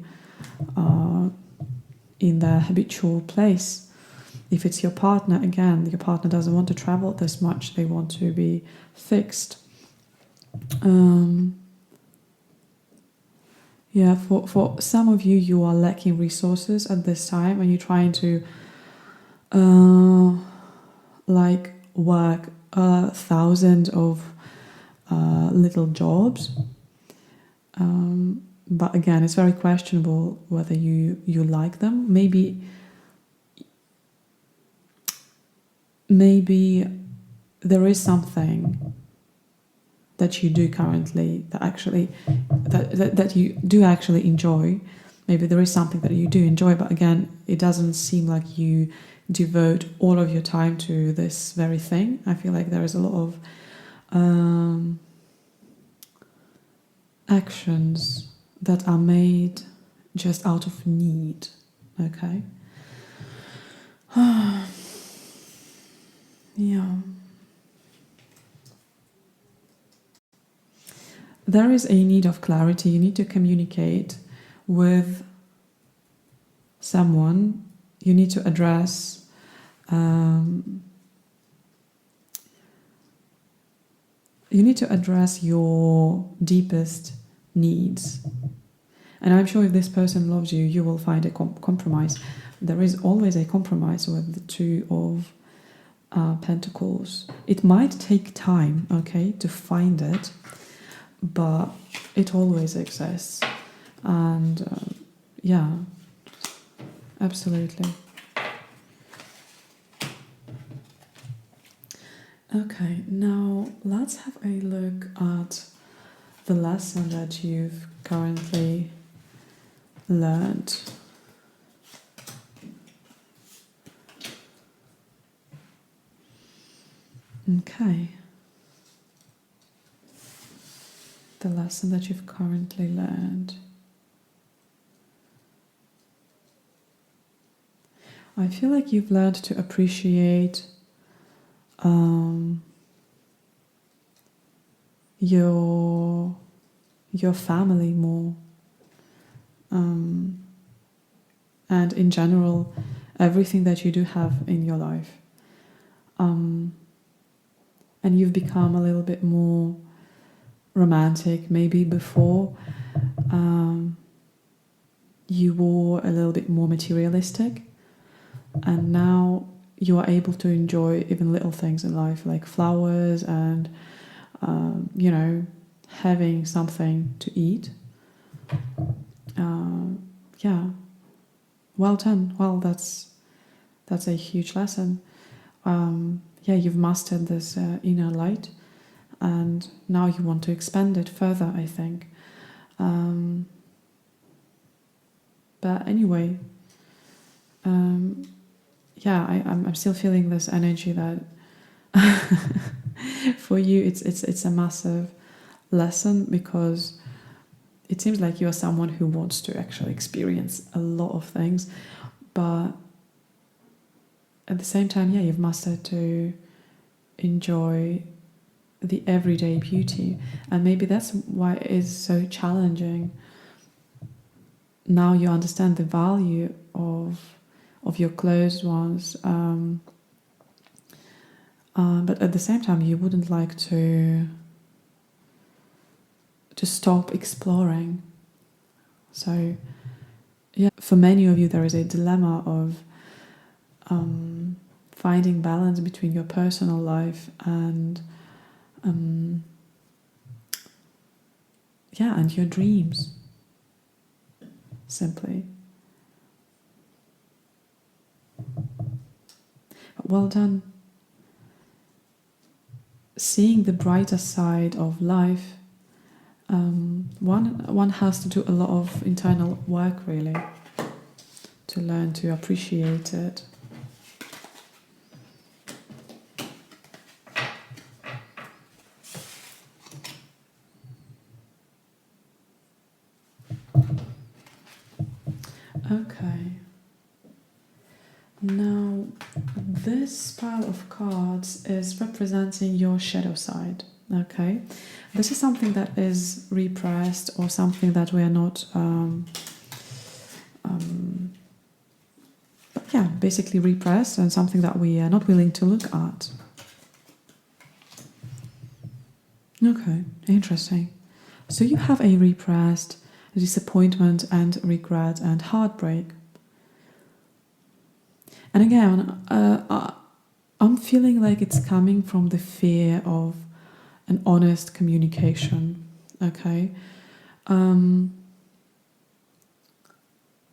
Speaker 1: in their habitual place. If it's your partner, again, your partner doesn't want to travel this much. They want to be fixed. For some of you, you are lacking resources at this time, and you're trying to work 1,000 of little jobs. But again, it's very questionable whether you like them. Maybe there is something that you do currently that you do actually enjoy. Maybe there is something that you do enjoy, but again, it doesn't seem like you devote all of your time to this very thing. I feel like there is a lot of actions that are made just out of need. Okay. Yeah. There is a need of clarity. You need to communicate with someone. You need to address your deepest needs. And I'm sure if this person loves you, you will find a compromise. There is always a compromise with the Two of Pentacles. It might take time, okay, to find it, but it always exists. And absolutely. Okay, now let's have a look at the lesson that you've currently learned. Okay. The lesson that you've currently learned. I feel like you've learned to appreciate your family more, and in general everything that you do have in your life, and you've become a little bit more romantic. Maybe before you were a little bit more materialistic, and now you are able to enjoy even little things in life, like flowers and having something to eat. Yeah, well done. Well, that's a huge lesson. You've mastered this inner light, and now you want to expand it further, I think. But anyway, I'm still feeling this energy that for you it's a massive lesson, because it seems like you're someone who wants to actually experience a lot of things, but at the same time, you've mastered to enjoy the everyday beauty, and maybe that's why it is so challenging. Now you understand the value of your closed ones, but at the same time you wouldn't like to stop exploring. So for many of you there is a dilemma of finding balance between your personal life and and your dreams, simply. Well done. Seeing the brighter side of life, one has to do a lot of internal work, really, to learn to appreciate it. Okay. Now, this pile of cards is representing your shadow side. Okay, this is something that is repressed, or something that we are not basically repressed, and something that we are not willing to look at. Okay, interesting. So you have a repressed disappointment and regret and heartbreak. And again, I'm feeling like it's coming from the fear of an honest communication. Okay.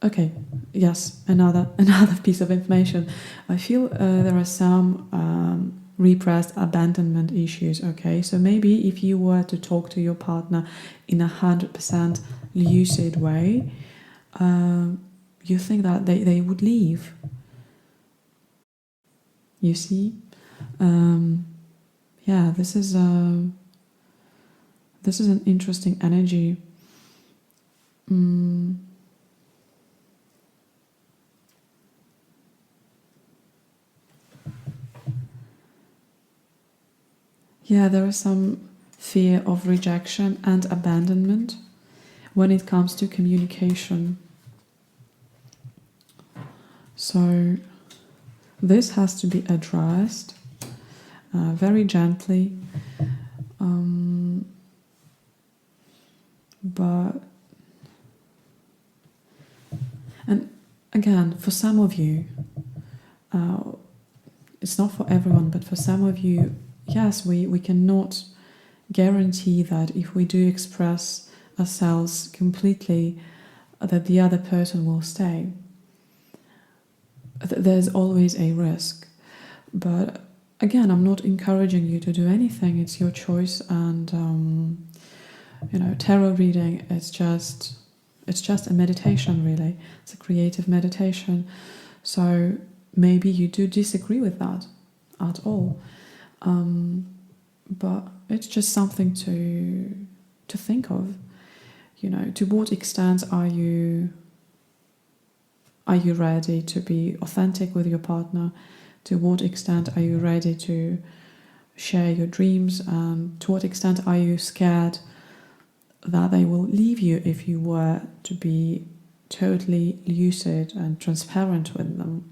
Speaker 1: Okay. Yes. Another piece of information. I feel there are some repressed abandonment issues. Okay. So maybe if you were to talk to your partner in 100% lucid way, you think that they would leave. You see, this is an interesting energy. There is some fear of rejection and abandonment when it comes to communication. So this has to be addressed very gently, and again, for some of you, it's not for everyone, but for some of you, yes, we cannot guarantee that if we do express ourselves completely, that the other person will stay. There's always a risk. But again, I'm not encouraging you to do anything. It's your choice. And, tarot reading, it's just a meditation, really. It's a creative meditation. So maybe you do disagree with that at all. But it's just something to think of. To what extent are you ready to be authentic with your partner? To what extent are you ready to share your dreams? And to what extent are you scared that they will leave you if you were to be totally lucid and transparent with them?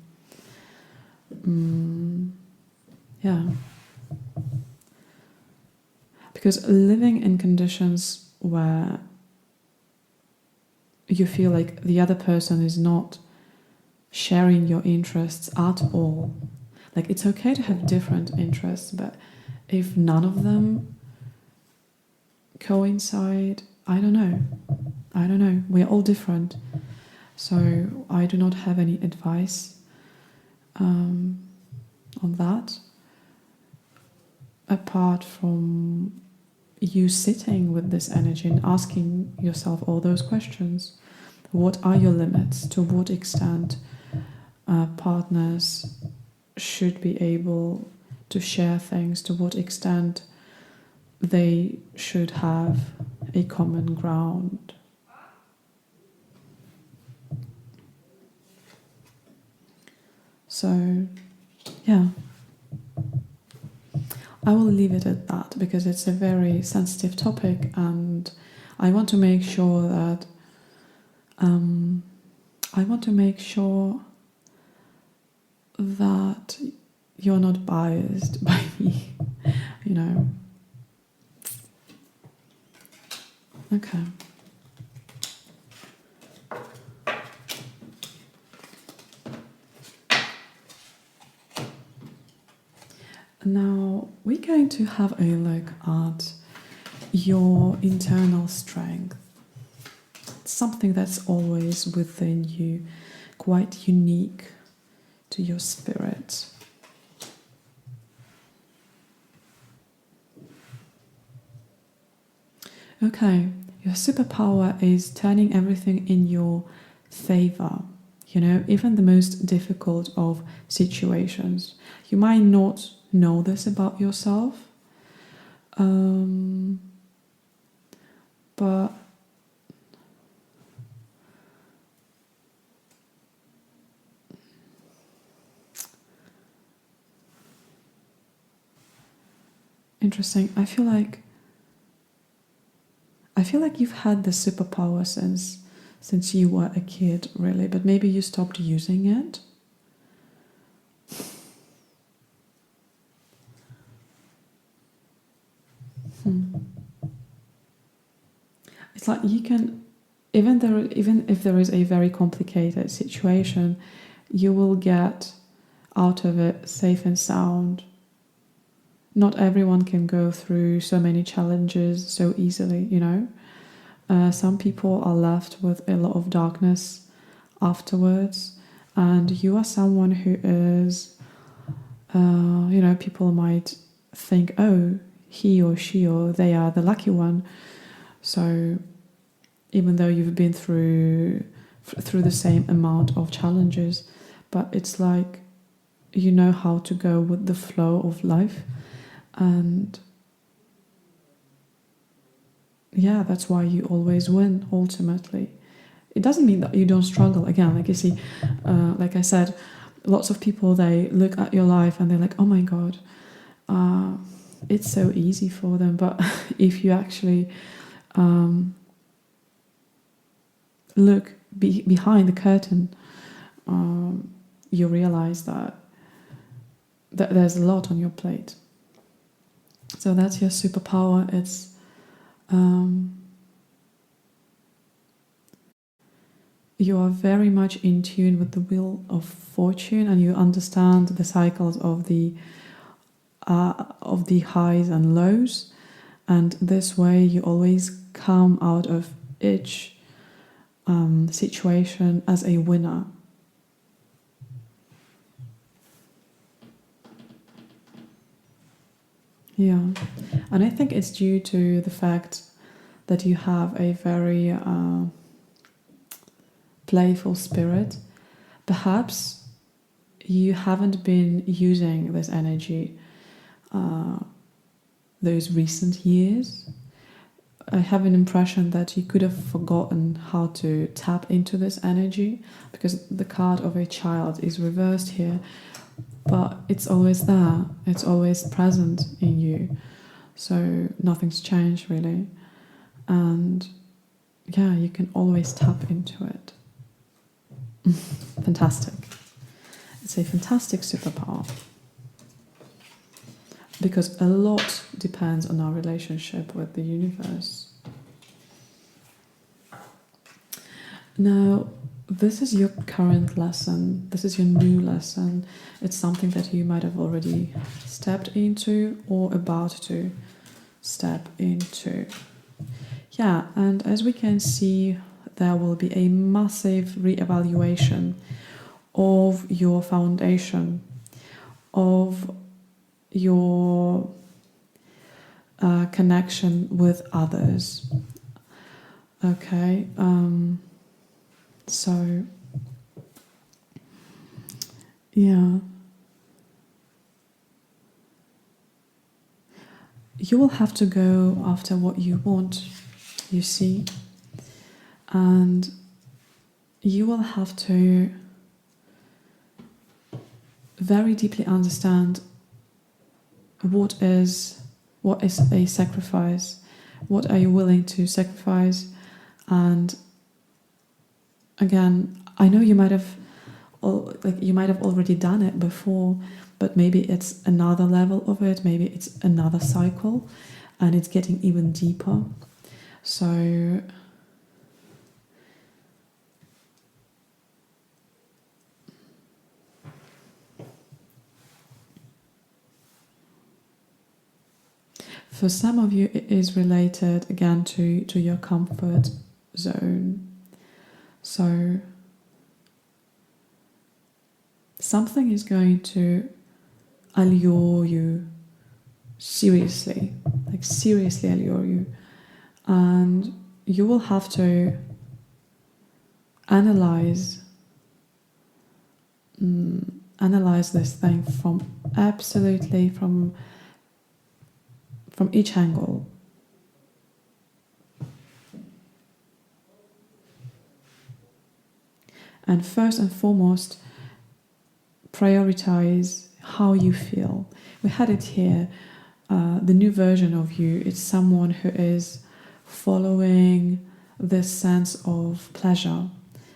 Speaker 1: Yeah. Because living in conditions where you feel like the other person is not sharing your interests at all. Like, it's okay to have different interests, but if none of them coincide, I don't know. We're all different. So I do not have any advice on that, apart from you sitting with this energy and asking yourself all those questions. What are your limits? To what extent partners should be able to share things? To what extent they should have a common ground? So, yeah, I will leave it at that because it's a very sensitive topic, and I want to make sure that you're not biased by me, Okay. Now we're going to have a look at your internal strength. It's something that's always within you, quite unique to your spirit. Okay, your superpower is turning everything in your favor. Even the most difficult of situations. You might not know this about yourself, but interesting. I feel like you've had the superpower since you were a kid, really, but maybe you stopped using it. It's like you can, even if there is a very complicated situation, you will get out of it safe and sound. Not everyone can go through so many challenges so easily, Some people are left with a lot of darkness afterwards, and you are someone who is, people might think, oh, he or she or they are the lucky one. So even though you've been through the same amount of challenges, but it's like you know how to go with the flow of life. And yeah, that's why you always win ultimately. It doesn't mean that you don't struggle. Again, like you see, like I said, lots of people, they look at your life and they're like, oh my God, it's so easy for them. But if you actually look behind the curtain, you realize that there's a lot on your plate. So that's your superpower. It's you are very much in tune with the wheel of fortune, and you understand the cycles of the highs and lows, and this way you always come out of each situation as a winner. Yeah, and I think it's due to the fact that you have a very playful spirit. Perhaps you haven't been using this energy those recent years. I have an impression that you could have forgotten how to tap into this energy, because the card of a child is reversed here, but it's always there, it's always present in you, so nothing's changed really, and yeah, you can always tap into it. Fantastic. It's a fantastic superpower, because a lot depends on our relationship with the universe. Now, this is your current lesson, this is your new lesson. It's something that you might have already stepped into or about to step into. Yeah, and as we can see, there will be a massive re-evaluation of your foundation, of your connection with others. Okay, so yeah, you will have to go after what you want, you see, and you will have to very deeply understand what is a sacrifice, what are you willing to sacrifice. And again, I know you might have already done it before, but maybe it's another level of it, maybe it's another cycle, and it's getting even deeper. So for some of you, it is related again to your comfort zone. So something is going to allure you seriously, like seriously allure you, and you will have to analyze this thing from each angle. And first and foremost, prioritize how you feel. We had it here, the new version of you, it's someone who is following this sense of pleasure.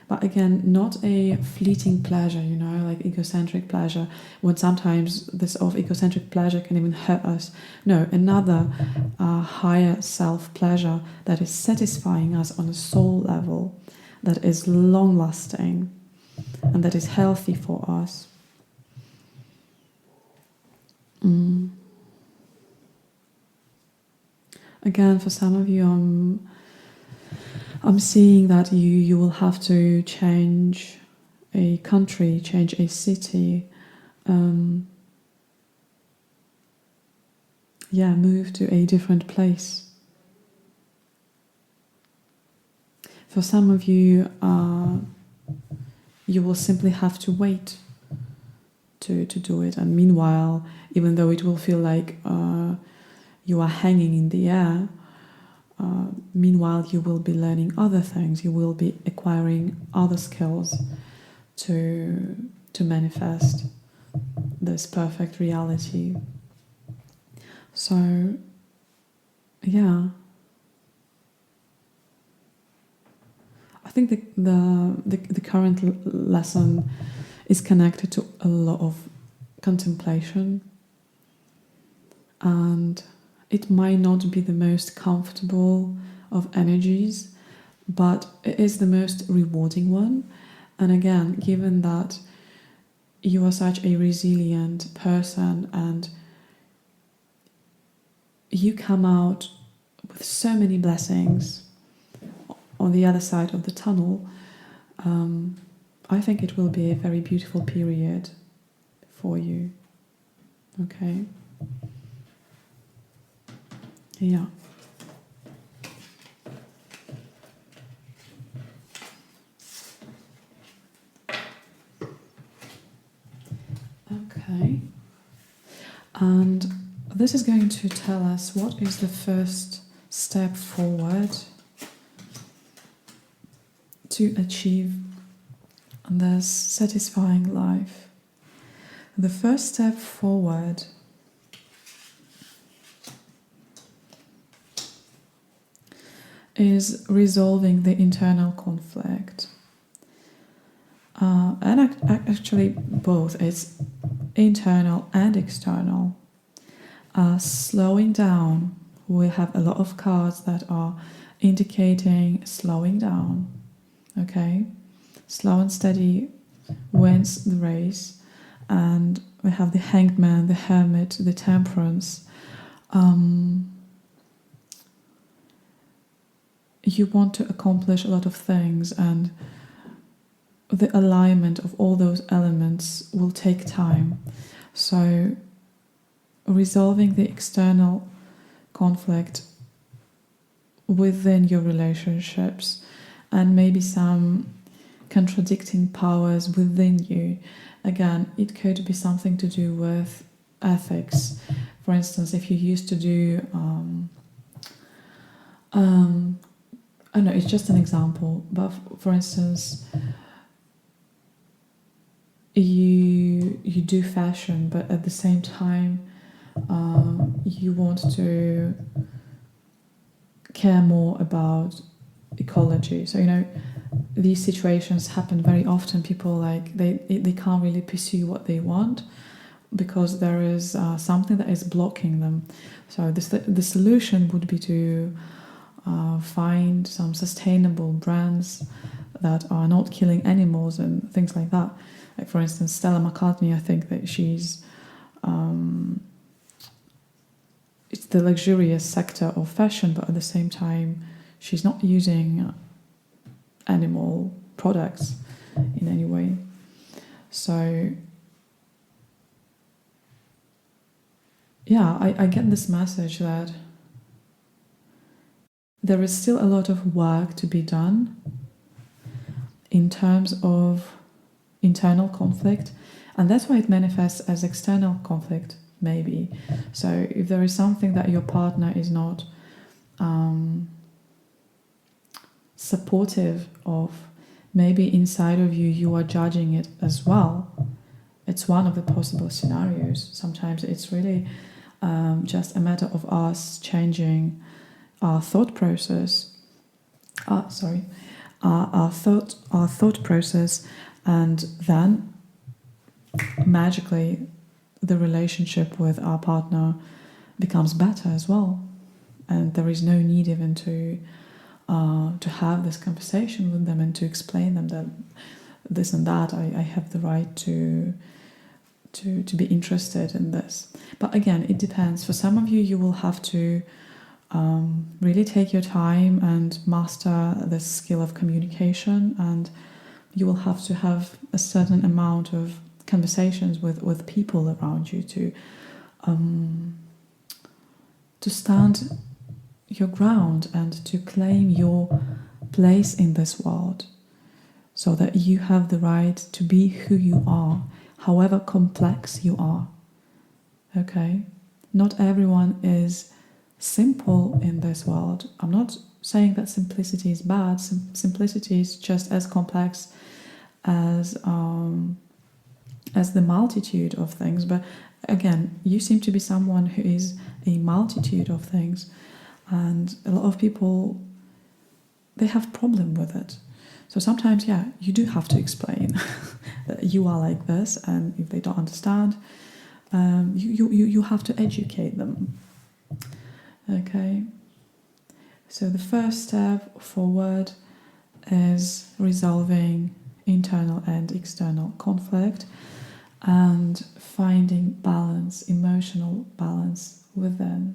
Speaker 1: But again, not a fleeting pleasure, like egocentric pleasure, when sometimes this sort of egocentric pleasure can even hurt us. No, another higher self-pleasure that is satisfying us on a soul level, that is long-lasting, and that is healthy for us. Again, for some of you, I'm seeing that you will have to change a country, change a city, move to a different place. For some of you, you will simply have to wait to do it, and meanwhile, even though it will feel like you are hanging in the air, meanwhile you will be learning other things, you will be acquiring other skills to manifest this perfect reality. So yeah, I think the current lesson is connected to a lot of contemplation, and it might not be the most comfortable of energies, but it is the most rewarding one. And again, given that you are such a resilient person and you come out with so many blessings on the other side of the tunnel, I think it will be a very beautiful period for you. Okay? Yeah. Okay. And this is going to tell us what is the first step forward to achieve this satisfying life. The first step forward is resolving the internal conflict. And actually both, it's internal and external. Slowing down, we have a lot of cards that are indicating slowing down, okay? Slow and steady wins the race. And we have the Hanged Man, the Hermit, the Temperance. You want to accomplish a lot of things, and the alignment of all those elements will take time. So resolving the external conflict within your relationships and maybe some contradicting powers within you. Again, it could be something to do with ethics. For instance, if you used to do I know it's just an example, but for instance, you do fashion, but at the same time, you want to care more about ecology. So these situations happen very often. People they can't really pursue what they want because there is something that is blocking them. So the solution would be to find some sustainable brands that are not killing animals and things like that. Like for instance, Stella McCartney, I think that she's it's the luxurious sector of fashion, but at the same time she's not using animal products in any way. So yeah, I get this message that there is still a lot of work to be done in terms of internal conflict, and that's why it manifests as external conflict, maybe. So if there is something that your partner is not supportive of, maybe inside of you, you are judging it as well. It's one of the possible scenarios. Sometimes it's really just a matter of us changing our thought process. Our thought process, and then magically the relationship with our partner becomes better as well, and there is no need even to have this conversation with them and to explain them that this and that I have the right to be interested in this. But again, it depends. For some of you, you will have to really take your time and master the skill of communication, and you will have to have a certain amount of conversations with people around you to stand your ground and to claim your place in this world, so that you have the right to be who you are, however complex you are. Okay? Not everyone is simple in this world. I'm not saying that simplicity is bad. Simplicity is just as complex as the multitude of things. But again, you seem to be someone who is a multitude of things, and a lot of people, they have problem with it. So sometimes, yeah, you do have to explain that you are like this, and if they don't understand, you have to educate them. Okay, so the first step forward is resolving internal and external conflict and finding balance, emotional balance within.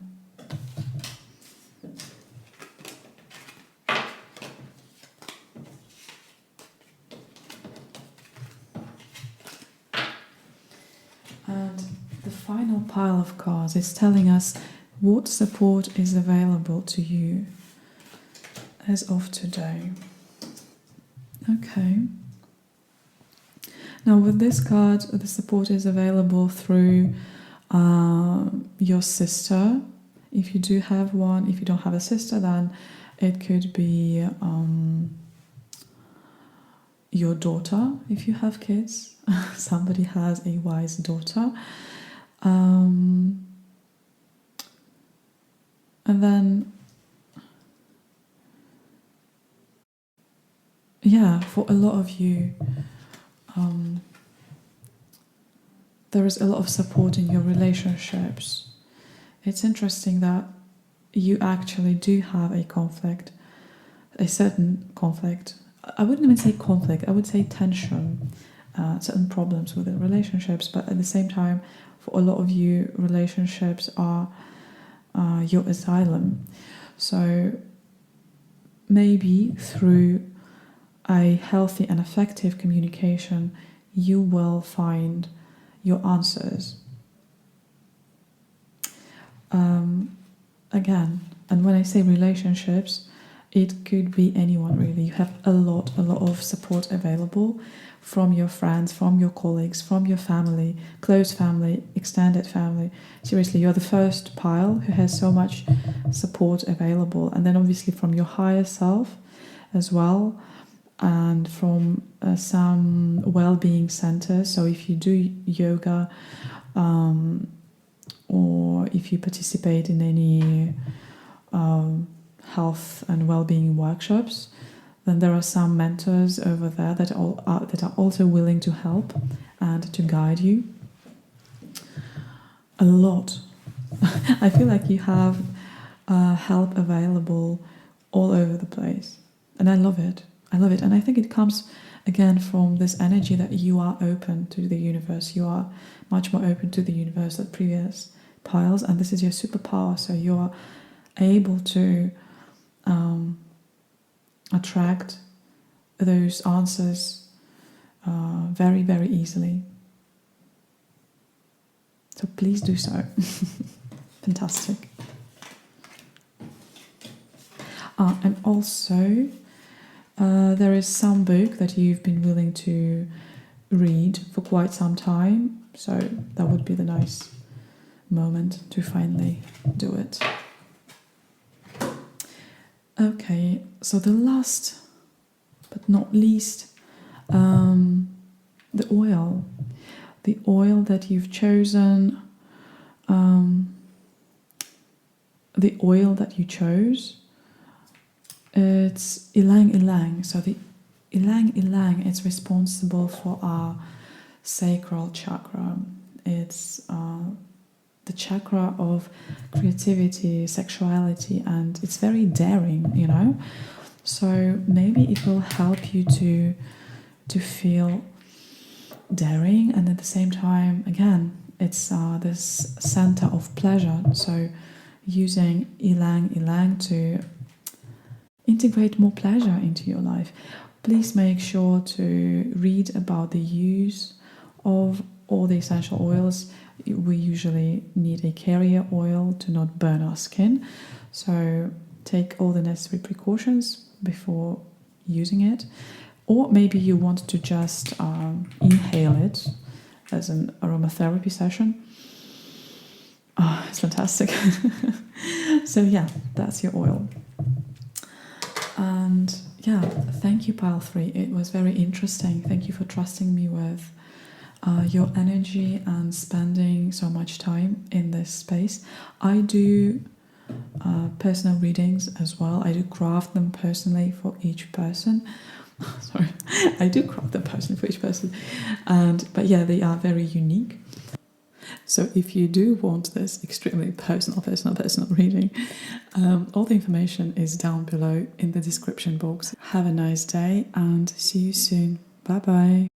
Speaker 1: And the final pile of cards is telling us what support is available to you as of today. Okay. Now with this card, the support is available through your sister, if you do have one. If you don't have a sister, then it could be your daughter, if you have kids. Somebody has a wise daughter. And then, yeah, for a lot of you, there is a lot of support in your relationships. It's interesting that you actually do have a conflict, a certain conflict. I wouldn't even say conflict, I would say tension, certain problems with the relationships, but at the same time, for a lot of you, relationships are your asylum. So maybe through a healthy and effective communication, you will find your answers. Again, and when I say relationships, it could be anyone really. You have a lot of support available from your friends, from your colleagues, from your family, close family, extended family. Seriously, you're the first pile who has so much support available. And then obviously from your higher self as well, and from some well-being centers. So if you do yoga, or if you participate in any health and well-being workshops, then there are some mentors over there that are also willing to help and to guide you. A lot. I feel like you have help available all over the place, and I love it. And I think it comes again from this energy that you are open to the universe. You are much more open to the universe than previous piles, and this is your superpower. So you are able to attract those answers very, very easily. So please do so. Fantastic. And also, there is some book that you've been willing to read for quite some time, so that would be the nice moment to finally do it. Okay, so the last but not least, the oil. The oil that you've chosen, the oil that you chose, it's Ylang Ylang. So the Ylang Ylang, it's responsible for our sacral chakra. It's the chakra of creativity, sexuality, and it's very daring, you know. So maybe it will help you to feel daring, and at the same time, again, it's this center of pleasure. So using Ylang Ylang to integrate more pleasure into your life. Please make sure to read about the use of all the essential oils. We usually need a carrier oil to not burn our skin, so take all the necessary precautions before using it. Or maybe you want to just inhale it as an aromatherapy session. Oh, it's fantastic. So yeah, that's your oil. And yeah, thank you, Pile 3. It was very interesting. Thank you for trusting me with your energy and spending so much time in this space. I do personal readings as well. I do craft them personally for each person. Sorry, I do craft them personally for each person. But yeah, they are very unique. So if you do want this extremely personal reading, all the information is down below in the description box. Have a nice day and see you soon. Bye bye.